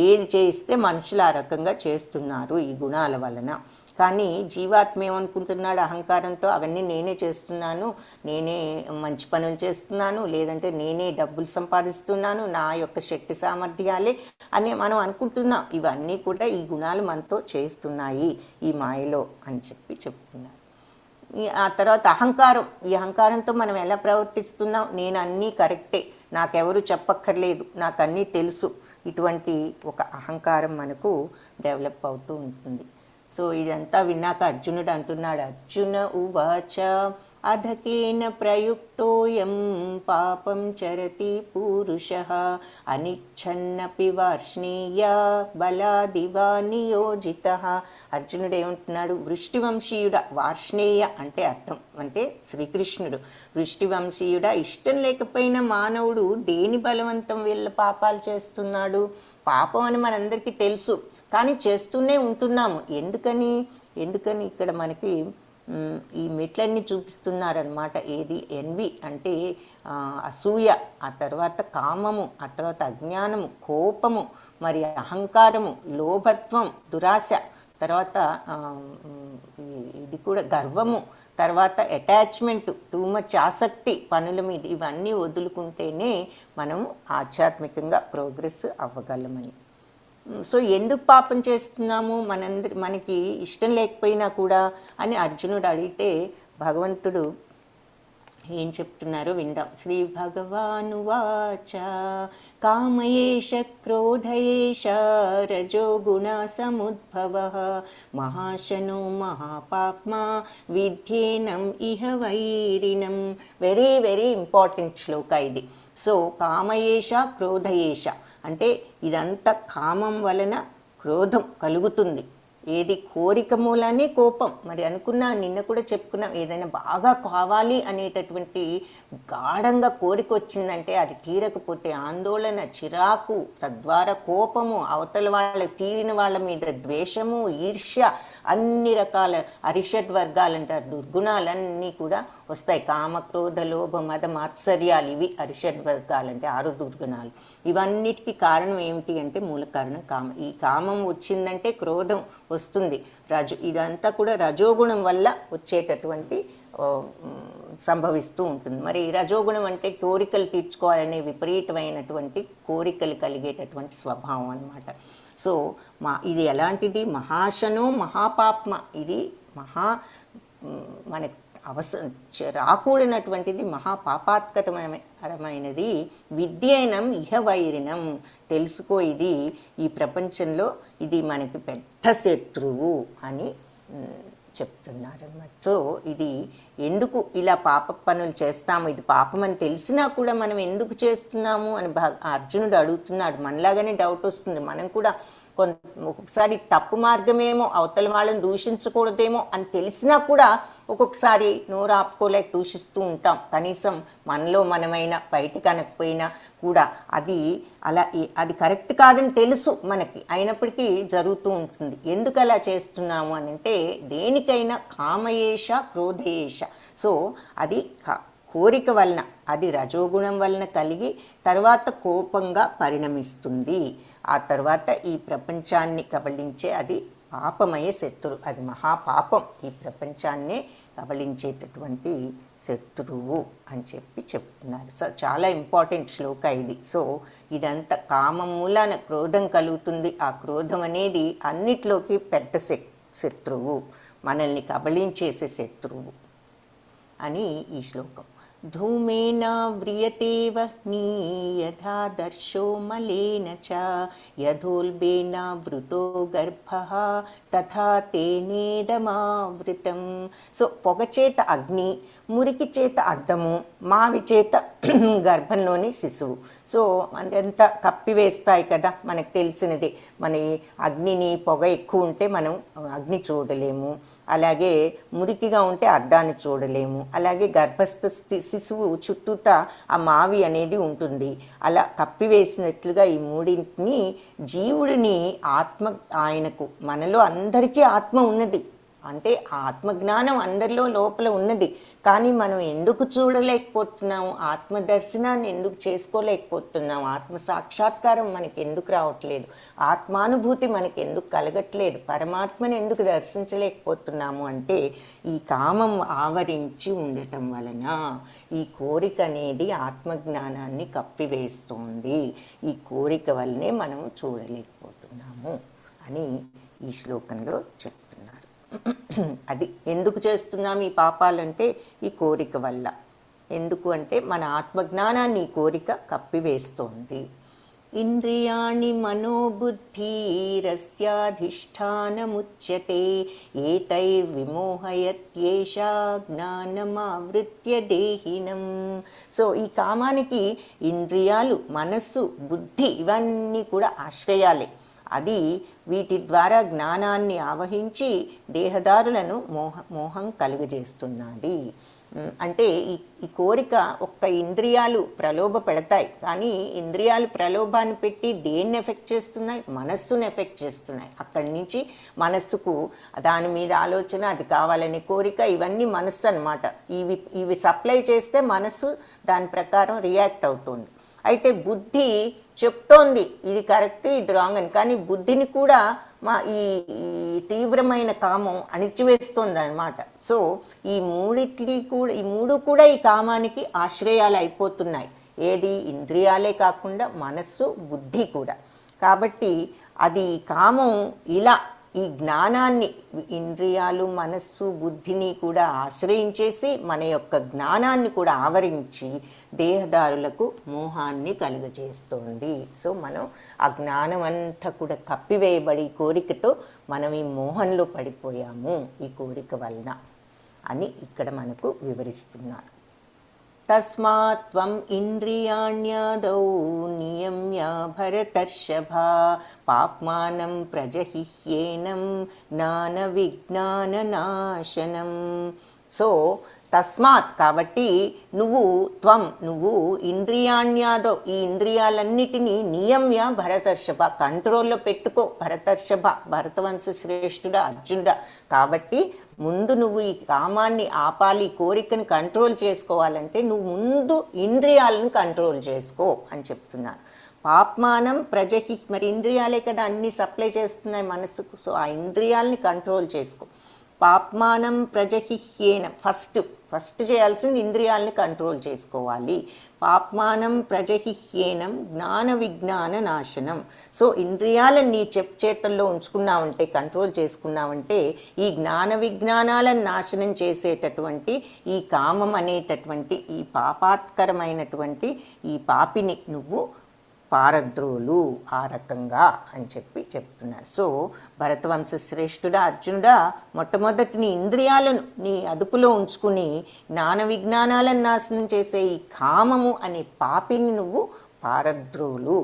ఏది చేయిస్తే మనుషులు ఆ రకంగా చేస్తున్నారు ఈ గుణాల వలన. కానీ జీవాత్మ ఏమనుకుంటున్నాడు? అహంకారంతో అవన్నీ నేనే చేస్తున్నాను, నేనే మంచి పనులు చేస్తున్నాను, లేదంటే నేనే డబ్బులు సంపాదిస్తున్నాను, నా యొక్క శక్తి సామర్థ్యాలే అని మనం అనుకుంటున్నాం. ఇవన్నీ కూడా ఈ గుణాలు మనతో చేస్తున్నాయి ఈ మాయలో అని చెప్పి చెప్తున్నారు. ఆ తర్వాత అహంకారం. ఈ అహంకారంతో మనం ఎలా ప్రవర్తిస్తున్నాం? నేను అన్నీ కరెక్టే, నాకెవరు చెప్పక్కర్లేదు, నాకు అన్నీ తెలుసు, ఇటువంటి ఒక అహంకారం మనకు డెవలప్ అవుతూ ఉంటుంది. సో ఇదంతా విన్నాక అర్జునుడు అంటున్నాడు, అర్జున ఉవాచ అధకేన ప్రయుక్తోయం పాపం చరతి పూరుషః అనిచ్ఛన్నపి వార్ష్ణేయ బలాదివా నియోజితః. అర్జునుడు ఏమంటున్నాడు? వృష్టివంశీయుడ, వార్ష్ణేయ అంటే అర్థం అంటే శ్రీకృష్ణుడు. వృష్టివంశీయుడ, ఇష్టం లేకపోయినా మానవుడు దేని బలవంతం వీళ్ళ పాపాలు చేస్తున్నాడు? పాపం అని మనందరికీ తెలుసు, కానీ చేస్తూనే ఉంటున్నాము. ఎందుకని ఇక్కడ మనకి ఈ మెట్లన్నీ చూపిస్తున్నారనమాట. ఏది? ఎన్వి అంటే అసూయ, ఆ తర్వాత కామము, ఆ తర్వాత అజ్ఞానము, కోపము, మరి అహంకారము, లోభత్వం, దురాశ, తర్వాత ఇది కూడా గర్వము, తర్వాత అటాచ్మెంట్, టూ మచ్ ఆసక్తి పనుల మీద. ఇవన్నీ వదులుకుంటేనే మనము ఆధ్యాత్మికంగా ప్రోగ్రెస్ అవ్వగలమని. సో ఎందుకు పాపం చేస్తున్నాము మనకి ఇష్టం లేకపోయినా కూడా అని అర్జునుడు అడిగితే భగవంతుడు ఏం చెప్తున్నారో విందాం. శ్రీ భగవానువాచ కామయేష క్రోధయేష రజోగుణ సముద్భవః మహాశనో మహాపాప్మా విద్యేనం ఇహ వైరిణం. వెరీ వెరీ ఇంపార్టెంట్ శ్లోక ఇది. సో కామయేష క్రోధయేష అంటే ఇదంతా కామం వలన క్రోధం కలుగుతుంది. ఏది? కోరిక మూలానే కోపం. మరి అనుకున్నా, నిన్న కూడా చెప్పుకున్నాం, ఏదైనా బాగా కావాలి అనేటటువంటి గాఢంగా కోరిక వచ్చిందంటే అది తీరకపోతే ఆందోళన, చిరాకు, తద్వారా కోపము, అవతల వాళ్ళ తీరిన వాళ్ళ మీద ద్వేషము, ఈర్ష్య, అన్ని రకాల అరిషడ్ వర్గాలు అంటారు, దుర్గుణాలన్నీ కూడా వస్తాయి. కామ, క్రోధ, లోభ, మద, మాత్సర్యాలు, ఇవి అరిషడ్ వర్గాలు అంటే 6 దుర్గుణాలు. ఇవన్నిటికీ కారణం ఏమిటి అంటే మూల కారణం కామం. ఈ కామం వచ్చిందంటే క్రోధం వస్తుంది. ఇదంతా కూడా రజోగుణం వల్ల వచ్చేటటువంటి సంభవిస్తూ ఉంటుంది. మరి రజోగుణం అంటే కోరికలు తీర్చుకోవాలనే విపరీతమైనటువంటి కోరికలు కలిగేటటువంటి స్వభావం అన్నమాట. సో ఇది ఎలాంటిది? మహాశనో మహాపాప్మ. ఇది మన రాకూడనటువంటిది, మహాపాపాత్కరమైనది. విద్యైనం ఇహ వైరిణం. తెలుసుకో, ఇది ఈ ప్రపంచంలో ఇది మనకి పెద్ద శత్రువు అని చెప్తున్నారన్నమాట. సో ఇది ఎందుకు ఇలా పాప పనులు చేస్తాము, ఇది పాపం అని తెలిసినా కూడా మనం ఎందుకు చేస్తున్నాము అని అర్జునుడు అడుగుతున్నాడు. మనలాగానే డౌట్ వస్తుంది. మనం కూడా ఒక్కొక్కసారి తప్పు మార్గమేమో, అవతల వాళ్ళని దూషించకూడదేమో అని తెలిసినా కూడా ఒక్కొక్కసారి నోరు ఆపుకోలేక దూషిస్తూ ఉంటాం. కనీసం మనలో మనమైనా బయటికి అనకపోయినా కూడా అది కరెక్ట్ కాదని తెలుసు మనకి, అయినప్పటికీ జరుగుతూ ఉంటుంది. ఎందుకు అలా చేస్తున్నాము అని అంటే దేనికైనా కామయేష క్రోధయేష. సో అది కోరిక వలన, అది రజోగుణం వలన కలిగి తర్వాత కోపంగా పరిణమిస్తుంది. ఆ తర్వాత ఈ ప్రపంచాన్ని కబళించే అది పాపమయ శత్రువు, అది మహాపాపం. ఈ ప్రపంచాన్నే కబళించేటటువంటి శత్రువు అని చెప్తున్నారు. సో చాలా ఇంపార్టెంట్ శ్లోక ఇది. సో ఇదంతా కామం మూలాన క్రోధం కలుగుతుంది. ఆ క్రోధం అనేది అన్నిట్లోకి పెద్ద శత్రువు, మనల్ని కబళించేసే శత్రువు అని ఈ శ్లోకం. ధూమేన వ్రియతే వహ్ని యథా దర్శో మలేన చ యథోల్బేన వృతో గర్భః తథా తేనేదమావృతం. సో పొగ చేత అగ్ని, మురికి చేత అద్దము, మావి చేత గర్భంలోని శిశువు. సో అదంతా కప్పివేస్తాయి కదా, మనకు తెలిసినదే. మన అగ్నిని పొగ ఎక్కువ ఉంటే మనం అగ్ని చూడలేము, అలాగే మురికిగా ఉంటే అద్దాన్ని చూడలేము, అలాగే గర్భస్థ శిశువు చుట్టూతా ఆ మావి అనేది ఉంటుంది. అలా కప్పివేసినట్లుగా ఈ మూడింటిని జీవుడిని ఆయనకు, మనలో అందరికీ ఆత్మ ఉన్నది, అంటే ఆత్మజ్ఞానం అందరిలో లోపల ఉన్నది. కానీ మనం ఎందుకు చూడలేకపోతున్నాము? ఆత్మదర్శనాన్ని ఎందుకు చేసుకోలేకపోతున్నాము? ఆత్మ సాక్షాత్కారం మనకి ఎందుకు రావట్లేదు? ఆత్మానుభూతి మనకి ఎందుకు కలగట్లేదు? పరమాత్మని ఎందుకు దర్శించలేకపోతున్నాము అంటే ఈ కామం ఆవరించి ఉండటం వలన. ఈ కోరిక అనేది ఆత్మజ్ఞానాన్ని కప్పివేస్తోంది. ఈ కోరిక వల్లనే మనం చూడలేకపోతున్నాము అని ఈ శ్లోకంలో చెప్తున్నారు. అది ఎందుకు చేస్తున్నాం ఈ పాపాలంటే ఈ కోరిక వల్ల. ఎందుకు అంటే మన ఆత్మజ్ఞానాన్ని ఈ కోరిక కప్పివేస్తోంది. ఇంద్రియాణి మనోబుద్ధిరస్యాధిష్టానముచ్యతే ఏతైర్విమోహయత్యేషా జ్ఞానమావృత్య దేహినం. సో ఈ కామానికి ఇంద్రియాలు, మనస్సు, బుద్ధి ఇవన్నీ కూడా ఆశ్రయాలే. అది వీటి ద్వారా జ్ఞానాన్ని ఆవహించి దేహదారులను మోహం కలుగజేస్తున్నది. అంటే ఈ కోరిక ఒక్క ఇంద్రియాలు ప్రలోభ పెడతాయి, కానీ ఇంద్రియాలు ప్రలోభాన్ని పెట్టి దేన్ని ఎఫెక్ట్ చేస్తున్నాయి? మనస్సును ఎఫెక్ట్ చేస్తున్నాయి. అక్కడి నుంచి మనస్సుకు దాని మీద ఆలోచన, అది కావాలనే కోరిక, ఇవన్నీ మనస్సు అన్నమాట. ఇవి సప్లై చేస్తే మనస్సు దాని ప్రకారం రియాక్ట్ అవుతుంది. అయితే బుద్ధి చెప్తోంది ఇది కరెక్ట్, ఇది రాంగ్ అని, కానీ బుద్ధిని కూడా ఈ తీవ్రమైన కామం అణిచివేస్తుంది అన్నమాట. సో ఈ మూడు కూడా ఈ కామానికి ఆశ్రయాలు అయిపోతున్నాయి. ఏది? ఇంద్రియాలే కాకుండా మనస్సు, బుద్ధి కూడా. కాబట్టి అది కామం ఇలా ఈ జ్ఞానాన్ని, ఇంద్రియాలు, మనస్సు, బుద్ధిని కూడా ఆశ్రయించేసి మన యొక్క జ్ఞానాన్ని కూడా ఆవరించి దేహదారులకు మోహాన్ని కలుగజేస్తోంది. సో మనం ఆ జ్ఞానం అంతా కూడా కప్పివేయబడి కోరికతో మనం ఈ మోహంలో పడిపోయాము ఈ కోరిక వలన అని ఇక్కడ మనకు వివరిస్తున్నారు. తస్మాత్ త్వం ఇంద్రియాణ్యాదౌ నియమ్య భరతర్షభా పాప్మానం ప్రజహిహ్యేనం జ్ఞాన విజ్ఞాన నాశనం. సో తస్మాత్ కాబట్టి నువ్వు ఇంద్రియాణ్యాదో ఈ ఇంద్రియాలన్నిటినీ నియమ్య భరతర్షభ కంట్రోల్లో పెట్టుకో. భరతర్షభ భరతవంశ శ్రేష్ఠుడా, అర్జునుడా. కాబట్టి ముందు నువ్వు ఈ కామాన్ని ఆపాలి, కోరికను కంట్రోల్ చేసుకోవాలంటే నువ్వు ముందు ఇంద్రియాలను కంట్రోల్ చేసుకో అని చెప్తున్నాను. పాప్మానం ప్రజహి, మరి ఇంద్రియాలే కదా అన్నీ సప్లై చేస్తున్నాయి మనసుకు. సో ఆ ఇంద్రియాలని కంట్రోల్ చేసుకో. పాప్మానం ప్రజహిహ్యేనం, ఫస్ట్ చేయాల్సింది ఇంద్రియాలని కంట్రోల్ చేసుకోవాలి. పాప్మానం ప్రజహిహ్యేనం జ్ఞాన విజ్ఞాన నాశనం. సో ఇంద్రియాలను నీ చేతుల్లో ఉంచుకున్నావంటే, కంట్రోల్ చేసుకున్నావంటే ఈ జ్ఞాన విజ్ఞానాలను నాశనం చేసేటటువంటి ఈ కామం అనేటటువంటి ఈ పాపాత్కరమైనటువంటి ఈ పాపిని నువ్వు పారద్రోలు ఆ రకంగా అని చెప్తున్నారు. సో భరతవంశ శ్రేష్ఠుడా, అర్జునుడా, మొట్టమొదటి నీ ఇంద్రియాలను నీ అదుపులో ఉంచుకుని జ్ఞాన విజ్ఞానాలను నాశనం చేసే ఈ కామము అనే పాపిని నువ్వు పారద్రోలు.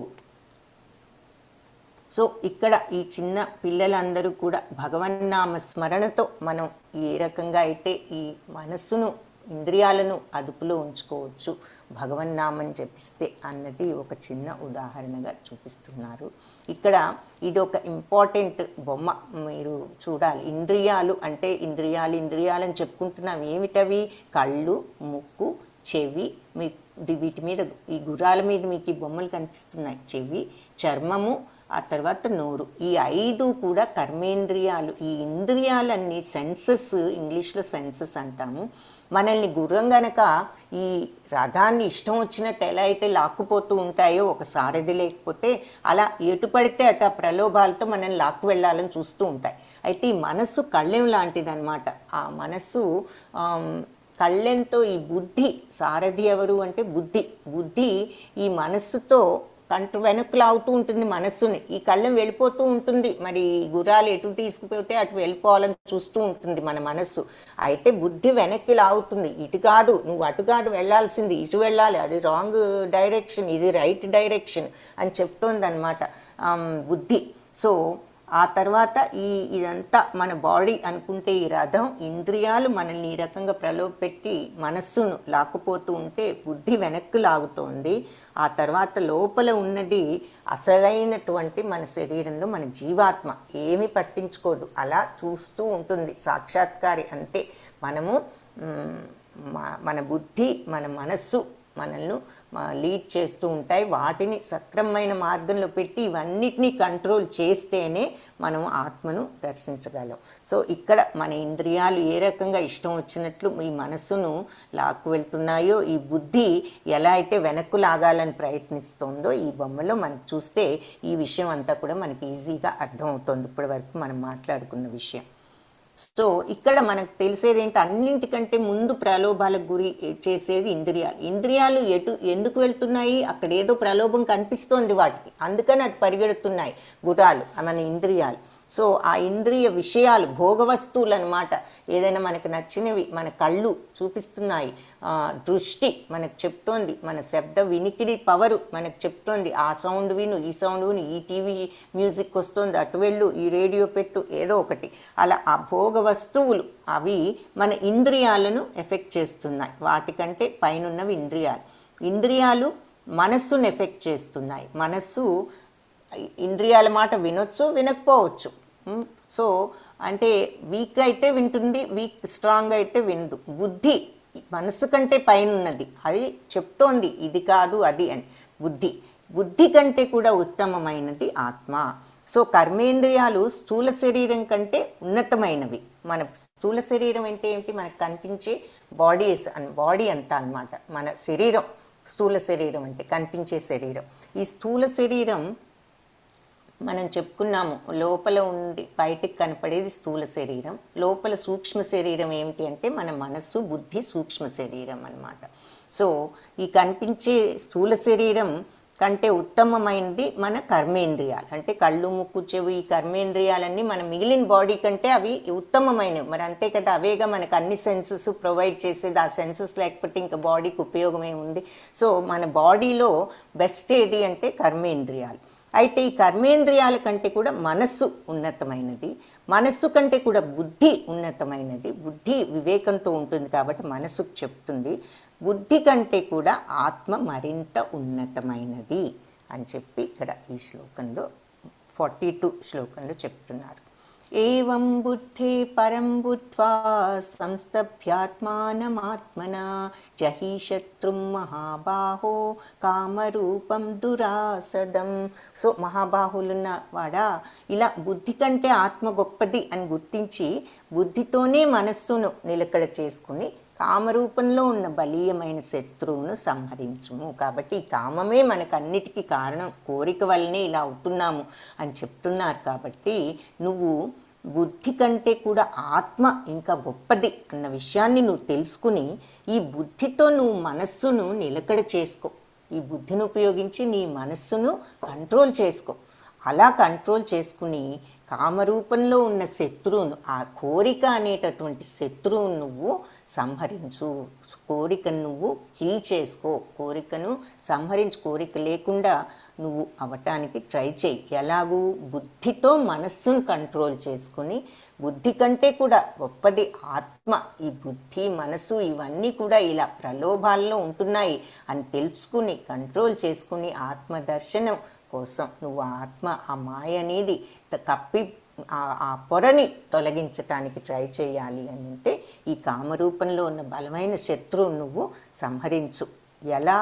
సో ఇక్కడ ఈ చిన్న పిల్లలందరూ కూడా భగవన్నామ స్మరణతో మనం ఏ రకంగా అయితే ఈ మనస్సును, ఇంద్రియాలను అదుపులో ఉంచుకోవచ్చు భగవన్నామం జపిస్తే అన్నది ఒక చిన్న ఉదాహరణగా చూపిస్తున్నారు. ఇక్కడ ఇది ఒక ఇంపార్టెంట్ బొమ్మ మీరు చూడాలి. ఇంద్రియాలు అంటే ఇంద్రియాలని చెప్పుకుంటున్నాం. ఏమిటవి? కళ్ళు, ముక్కు, చెవి. వీటి మీద ఈ గుర్రాల మీద మీకు ఈ బొమ్మలు కనిపిస్తున్నాయి. చెవి, చర్మము, ఆ తర్వాత నోరు. ఈ 5 కూడా కర్మేంద్రియాలు. ఈ ఇంద్రియాలన్నీ సెన్సెస్, ఇంగ్లీష్లో సెన్సెస్ అంటాము. మనల్ని గుర్రం గనక ఈ రథాన్ని ఇష్టం వచ్చినట్టు ఎలా అయితే లాక్కుపోతూ ఉంటాయో ఒక సారథి లేకపోతే, అలా ఎటు పడితే అటు ఆ ప్రలోభాలతో మనల్ని లాక్కు వెళ్ళాలని చూస్తూ ఉంటాయి. అయితే ఈ మనస్సు కళ్ళెం లాంటిది అనమాట. ఆ మనస్సు కళ్ళెంతో ఈ బుద్ధి, సారథి ఎవరు అంటే బుద్ధి ఈ మనస్సుతో వెనక్కు లాగుతూ ఉంటుంది మనస్సుని. ఈ కళ్ళెం వెళ్ళిపోతూ ఉంటుంది. మరి గుర్రాలు ఎటు తీసుకుపోతే అటు వెళ్ళిపోవాలని చూస్తూ ఉంటుంది మన మనస్సు. అయితే బుద్ధి వెనక్కి లాగుతుంది. ఇటు కాదు, నువ్వు అటు కాదు వెళ్ళాల్సింది, ఇటు వెళ్ళాలి, అది రాంగ్ డైరెక్షన్, ఇది రైట్ డైరెక్షన్ అని చెప్తోంది అనమాట బుద్ధి. సో ఆ తర్వాత ఇదంతా మన బాడీ అనుకుంటే ఈ రథం, ఇంద్రియాలు మనల్ని ఈ రకంగా ప్రలోభపెట్టి మనస్సును లాక్కుపోతూ ఉంటే బుద్ధి వెనక్కి లాగుతోంది. ఆ తర్వాత లోపల ఉన్నది అసలైనటువంటి మన శరీరంలో మన జీవాత్మ ఏమి పట్టించుకోదు, అలా చూస్తూ ఉంటుంది. సాక్షాత్కారి అంటే మనము మన బుద్ధి, మన మనస్సు మనల్ని లీడ్ చేస్తూ ఉంటాయి. వాటిని సక్రమమైన మార్గంలో పెట్టి ఇవన్నిటినీ కంట్రోల్ చేస్తేనే మనం ఆత్మను దర్శించగలం. సో ఇక్కడ మన ఇంద్రియాలు ఏ రకంగా ఇష్టం వచ్చినట్లు ఈ మనస్సును లాక్కు వెళ్తున్నాయో, ఈ బుద్ధి ఎలా అయితే వెనక్కు లాగాలని ప్రయత్నిస్తుందో ఈ బొమ్మలో మనకు చూస్తే ఈ విషయం అంతా కూడా మనకి ఈజీగా అర్థమవుతుంది. ఇప్పటి వరకు మనం మాట్లాడుకున్న విషయం. సో ఇక్కడ మనకు తెలిసేది ఏంటి, అన్నింటికంటే ముందు ప్రలోభాలకు గురి చేసేది ఇంద్రియాలు. ఇంద్రియాలు ఎందుకు వెళ్తున్నాయి, అక్కడ ఏదో ప్రలోభం కనిపిస్తోంది వాటికి, అందుకని అటు పరిగెడుతున్నాయి గుర్రాలు మన ఇంద్రియాలు. సో ఆ ఇంద్రియ విషయాలు భోగ వస్తువులు అనమాట. ఏదైనా మనకు నచ్చినవి మన కళ్ళు చూపిస్తున్నాయి, దృష్టి మనకు చెప్తోంది, మన శబ్ద వినికిడి పవరు మనకు చెప్తోంది, ఆ సౌండ్ విను, ఈ సౌండ్ విను, ఈ టీవీ మ్యూజిక్ వస్తుంది అటు వెళ్ళు, ఈ రేడియో పెట్టు, ఏదో ఒకటి. అలా ఆ భోగ వస్తువులు అవి మన ఇంద్రియాలను ఎఫెక్ట్ చేస్తున్నాయి. వాటికంటే పైనున్నవి ఇంద్రియాలు. ఇంద్రియాలు మనస్సును ఎఫెక్ట్ చేస్తున్నాయి. మనస్సు ఇంద్రియాల మాట వినొచ్చు, వినకపోవచ్చు. సో అంటే వీక్ అయితే వింటుంది, స్ట్రాంగ్ అయితే వినదు. బుద్ధి మనస్సు కంటే పైన ఉన్నది, అది చెప్తోంది ఇది కాదు అది అని. బుద్ధి కంటే కూడా ఉత్తమమైనది ఆత్మ. సో కర్మేంద్రియాలు స్థూల శరీరం కంటే ఉన్నతమైనవి. మన స్థూల శరీరం అంటే ఏంటి, మనకు కనిపించే బాడీ అంతా అన్నమాట. మన శరీరం స్థూల శరీరం అంటే కనిపించే శరీరం. ఈ స్థూల శరీరం మనం చెప్పుకున్నాము, లోపల ఉండి బయటికి కనపడేది స్థూల శరీరం. లోపల సూక్ష్మ శరీరం ఏమిటి అంటే మన మనస్సు, బుద్ధి సూక్ష్మ శరీరం అన్నమాట. సో ఈ కనిపించే స్థూల శరీరం కంటే ఉత్తమమైనది మన కర్మేంద్రియాలు. అంటే కళ్ళు, ముక్కు, చెవి, ఈ కర్మేంద్రియాలన్నీ మన మిగిలిన బాడీ కంటే అవి ఉత్తమమైనవి. మరి అంతే కదా, అవేగా మనకు అన్ని సెన్సెస్ ప్రొవైడ్ చేసేది. ఆ సెన్సెస్ లేకపోతే ఇంకా బాడీకి ఉపయోగమే ఉంది. సో మన బాడీలో బెస్ట్ ఏది అంటే కర్మేంద్రియాలు. అయితే ఈ కర్మేంద్రియాల కంటే కూడా మనస్సు ఉన్నతమైనది, మనస్సు కంటే కూడా బుద్ధి ఉన్నతమైనది. బుద్ధి వివేకంతో ఉంటుంది కాబట్టి మనస్సుకు చెప్తుంది. బుద్ధి కంటే కూడా ఆత్మ మరింత ఉన్నతమైనది అని చెప్పి ఇక్కడ ఈ శ్లోకంలో 42 శ్లోకంలో చెప్తున్నారు. ఏవం బుద్ధే పరం బుద్ధ్వా సంస్తభ్యాత్మానమాత్మనా జహి శత్రుం మహాబాహో కామరూపం దురాసదం. సో మహాబాహులున్న వాడా, ఇలా బుద్ధి కంటే ఆత్మ గొప్పది అని గుర్తించి బుద్ధితోనే మనస్సును నిలకడ చేసుకుని కామరూపంలో ఉన్న బలీయమైన శత్రువును సంహరించుము. కాబట్టి ఈ కామమే మనకు అన్నిటికీ కారణం, కోరిక వల్లనే ఇలా అవుతున్నాము అని చెప్తున్నారు. కాబట్టి నువ్వు బుద్ధి కంటే కూడా ఆత్మ ఇంకా గొప్పది అన్న విషయాన్ని నువ్వు తెలుసుకుని ఈ బుద్ధితో నువ్వు మనస్సును నిలకడ చేసుకో. ఈ బుద్ధిని ఉపయోగించి నీ మనస్సును కంట్రోల్ చేసుకో. అలా కంట్రోల్ చేసుకుని కామరూపంలో ఉన్న శత్రువును, ఆ కోరిక అనేటటువంటి శత్రువును నువ్వు సంహరించు. కోరికను నువ్వు హీల్ చేసుకో, కోరికను సంహరించు. కోరిక లేకుండా నువ్వు అవటానికి ట్రై చేయి. ఎలాగూ బుద్ధితో మనస్సును కంట్రోల్ చేసుకుని, బుద్ధి కంటే కూడా గొప్పది ఆత్మ. ఈ బుద్ధి, మనసు ఇవన్నీ కూడా ఇలా ప్రలోభాల్లో ఉంటున్నాయి అని తెలుసుకుని కంట్రోల్ చేసుకుని ఆత్మదర్శనం కోసం నువ్వు ఆత్మ, ఆ మాయ అనేది కప్పి ఆ పొరని తొలగించటానికి ట్రై చేయాలి అని అంటే ఈ కామరూపంలో ఉన్న బలమైన శత్రువు నువ్వు సంహరించు. ఎలా,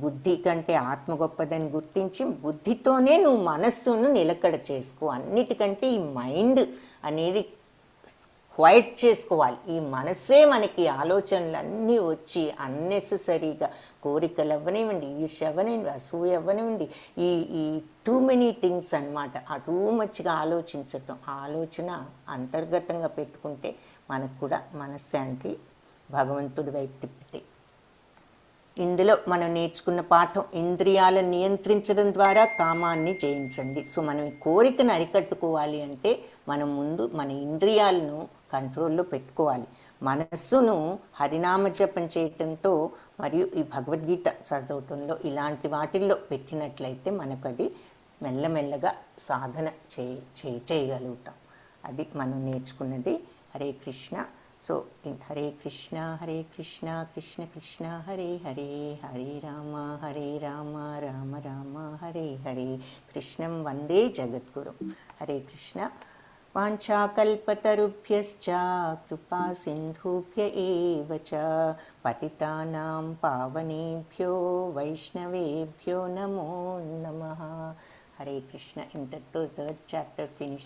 బుద్ధి కంటే ఆత్మ గొప్పదని గుర్తించి బుద్ధితోనే నువ్వు మనస్సును నిలకడ చేసుకో. అన్నిటికంటే ఈ మైండ్ అనేది క్వైట్ చేసుకోవాలి. ఈ మనస్సే మనకి ఆలోచనలన్నీ వచ్చి అన్నెసెసరీగా కోరికలు అవ్వనివ్వండి, ఈర్ష్య అవ్వనివ్వండి, అసూయ అవ్వనివ్వండి, ఈ ఈ టూ మెనీ థింగ్స్ అనమాట. ఆ టూ మచ్గా ఆలోచించటం, ఆ ఆలోచన అంతర్గతంగా పెట్టుకుంటే మనకు కూడా మనశ్శాంతి భగవంతుడి వైపు తిప్పితే. ఇందులో మనం నేర్చుకున్న పాఠం, ఇంద్రియాలను నియంత్రించడం ద్వారా కామాన్ని జయించండి. సో మనం ఈ కోరికను అరికట్టుకోవాలి అంటే మనం ముందు మన ఇంద్రియాలను కంట్రోల్లో పెట్టుకోవాలి. మనస్సును హరినామ జపం చేయటంతో మరియు ఈ భగవద్గీత చదవటంలో ఇలాంటి వాటిల్లో పెట్టినట్లయితే మనకు అది మెల్లమెల్లగా సాధన చేయగలుగుతాం. అది మనం నేర్చుకున్నది. హరే కృష్ణ. సో హరే కృష్ణ కృష్ణ కృష్ణ హరే హరే, హరే రామ రామ రామ హరే హరే. కృష్ణం వందే జగద్గురు. హరే కృష్ణ. వాంఛాకల్పతరుభ్యశ్చ కృపా సింధుభ్య ఏవ చ పతితానాం పావనేభ్యో వైష్ణవేభ్యో నమో నమః. హరే కృష్ణ. ఇంతటితో 3rd chapter ఫినిష్.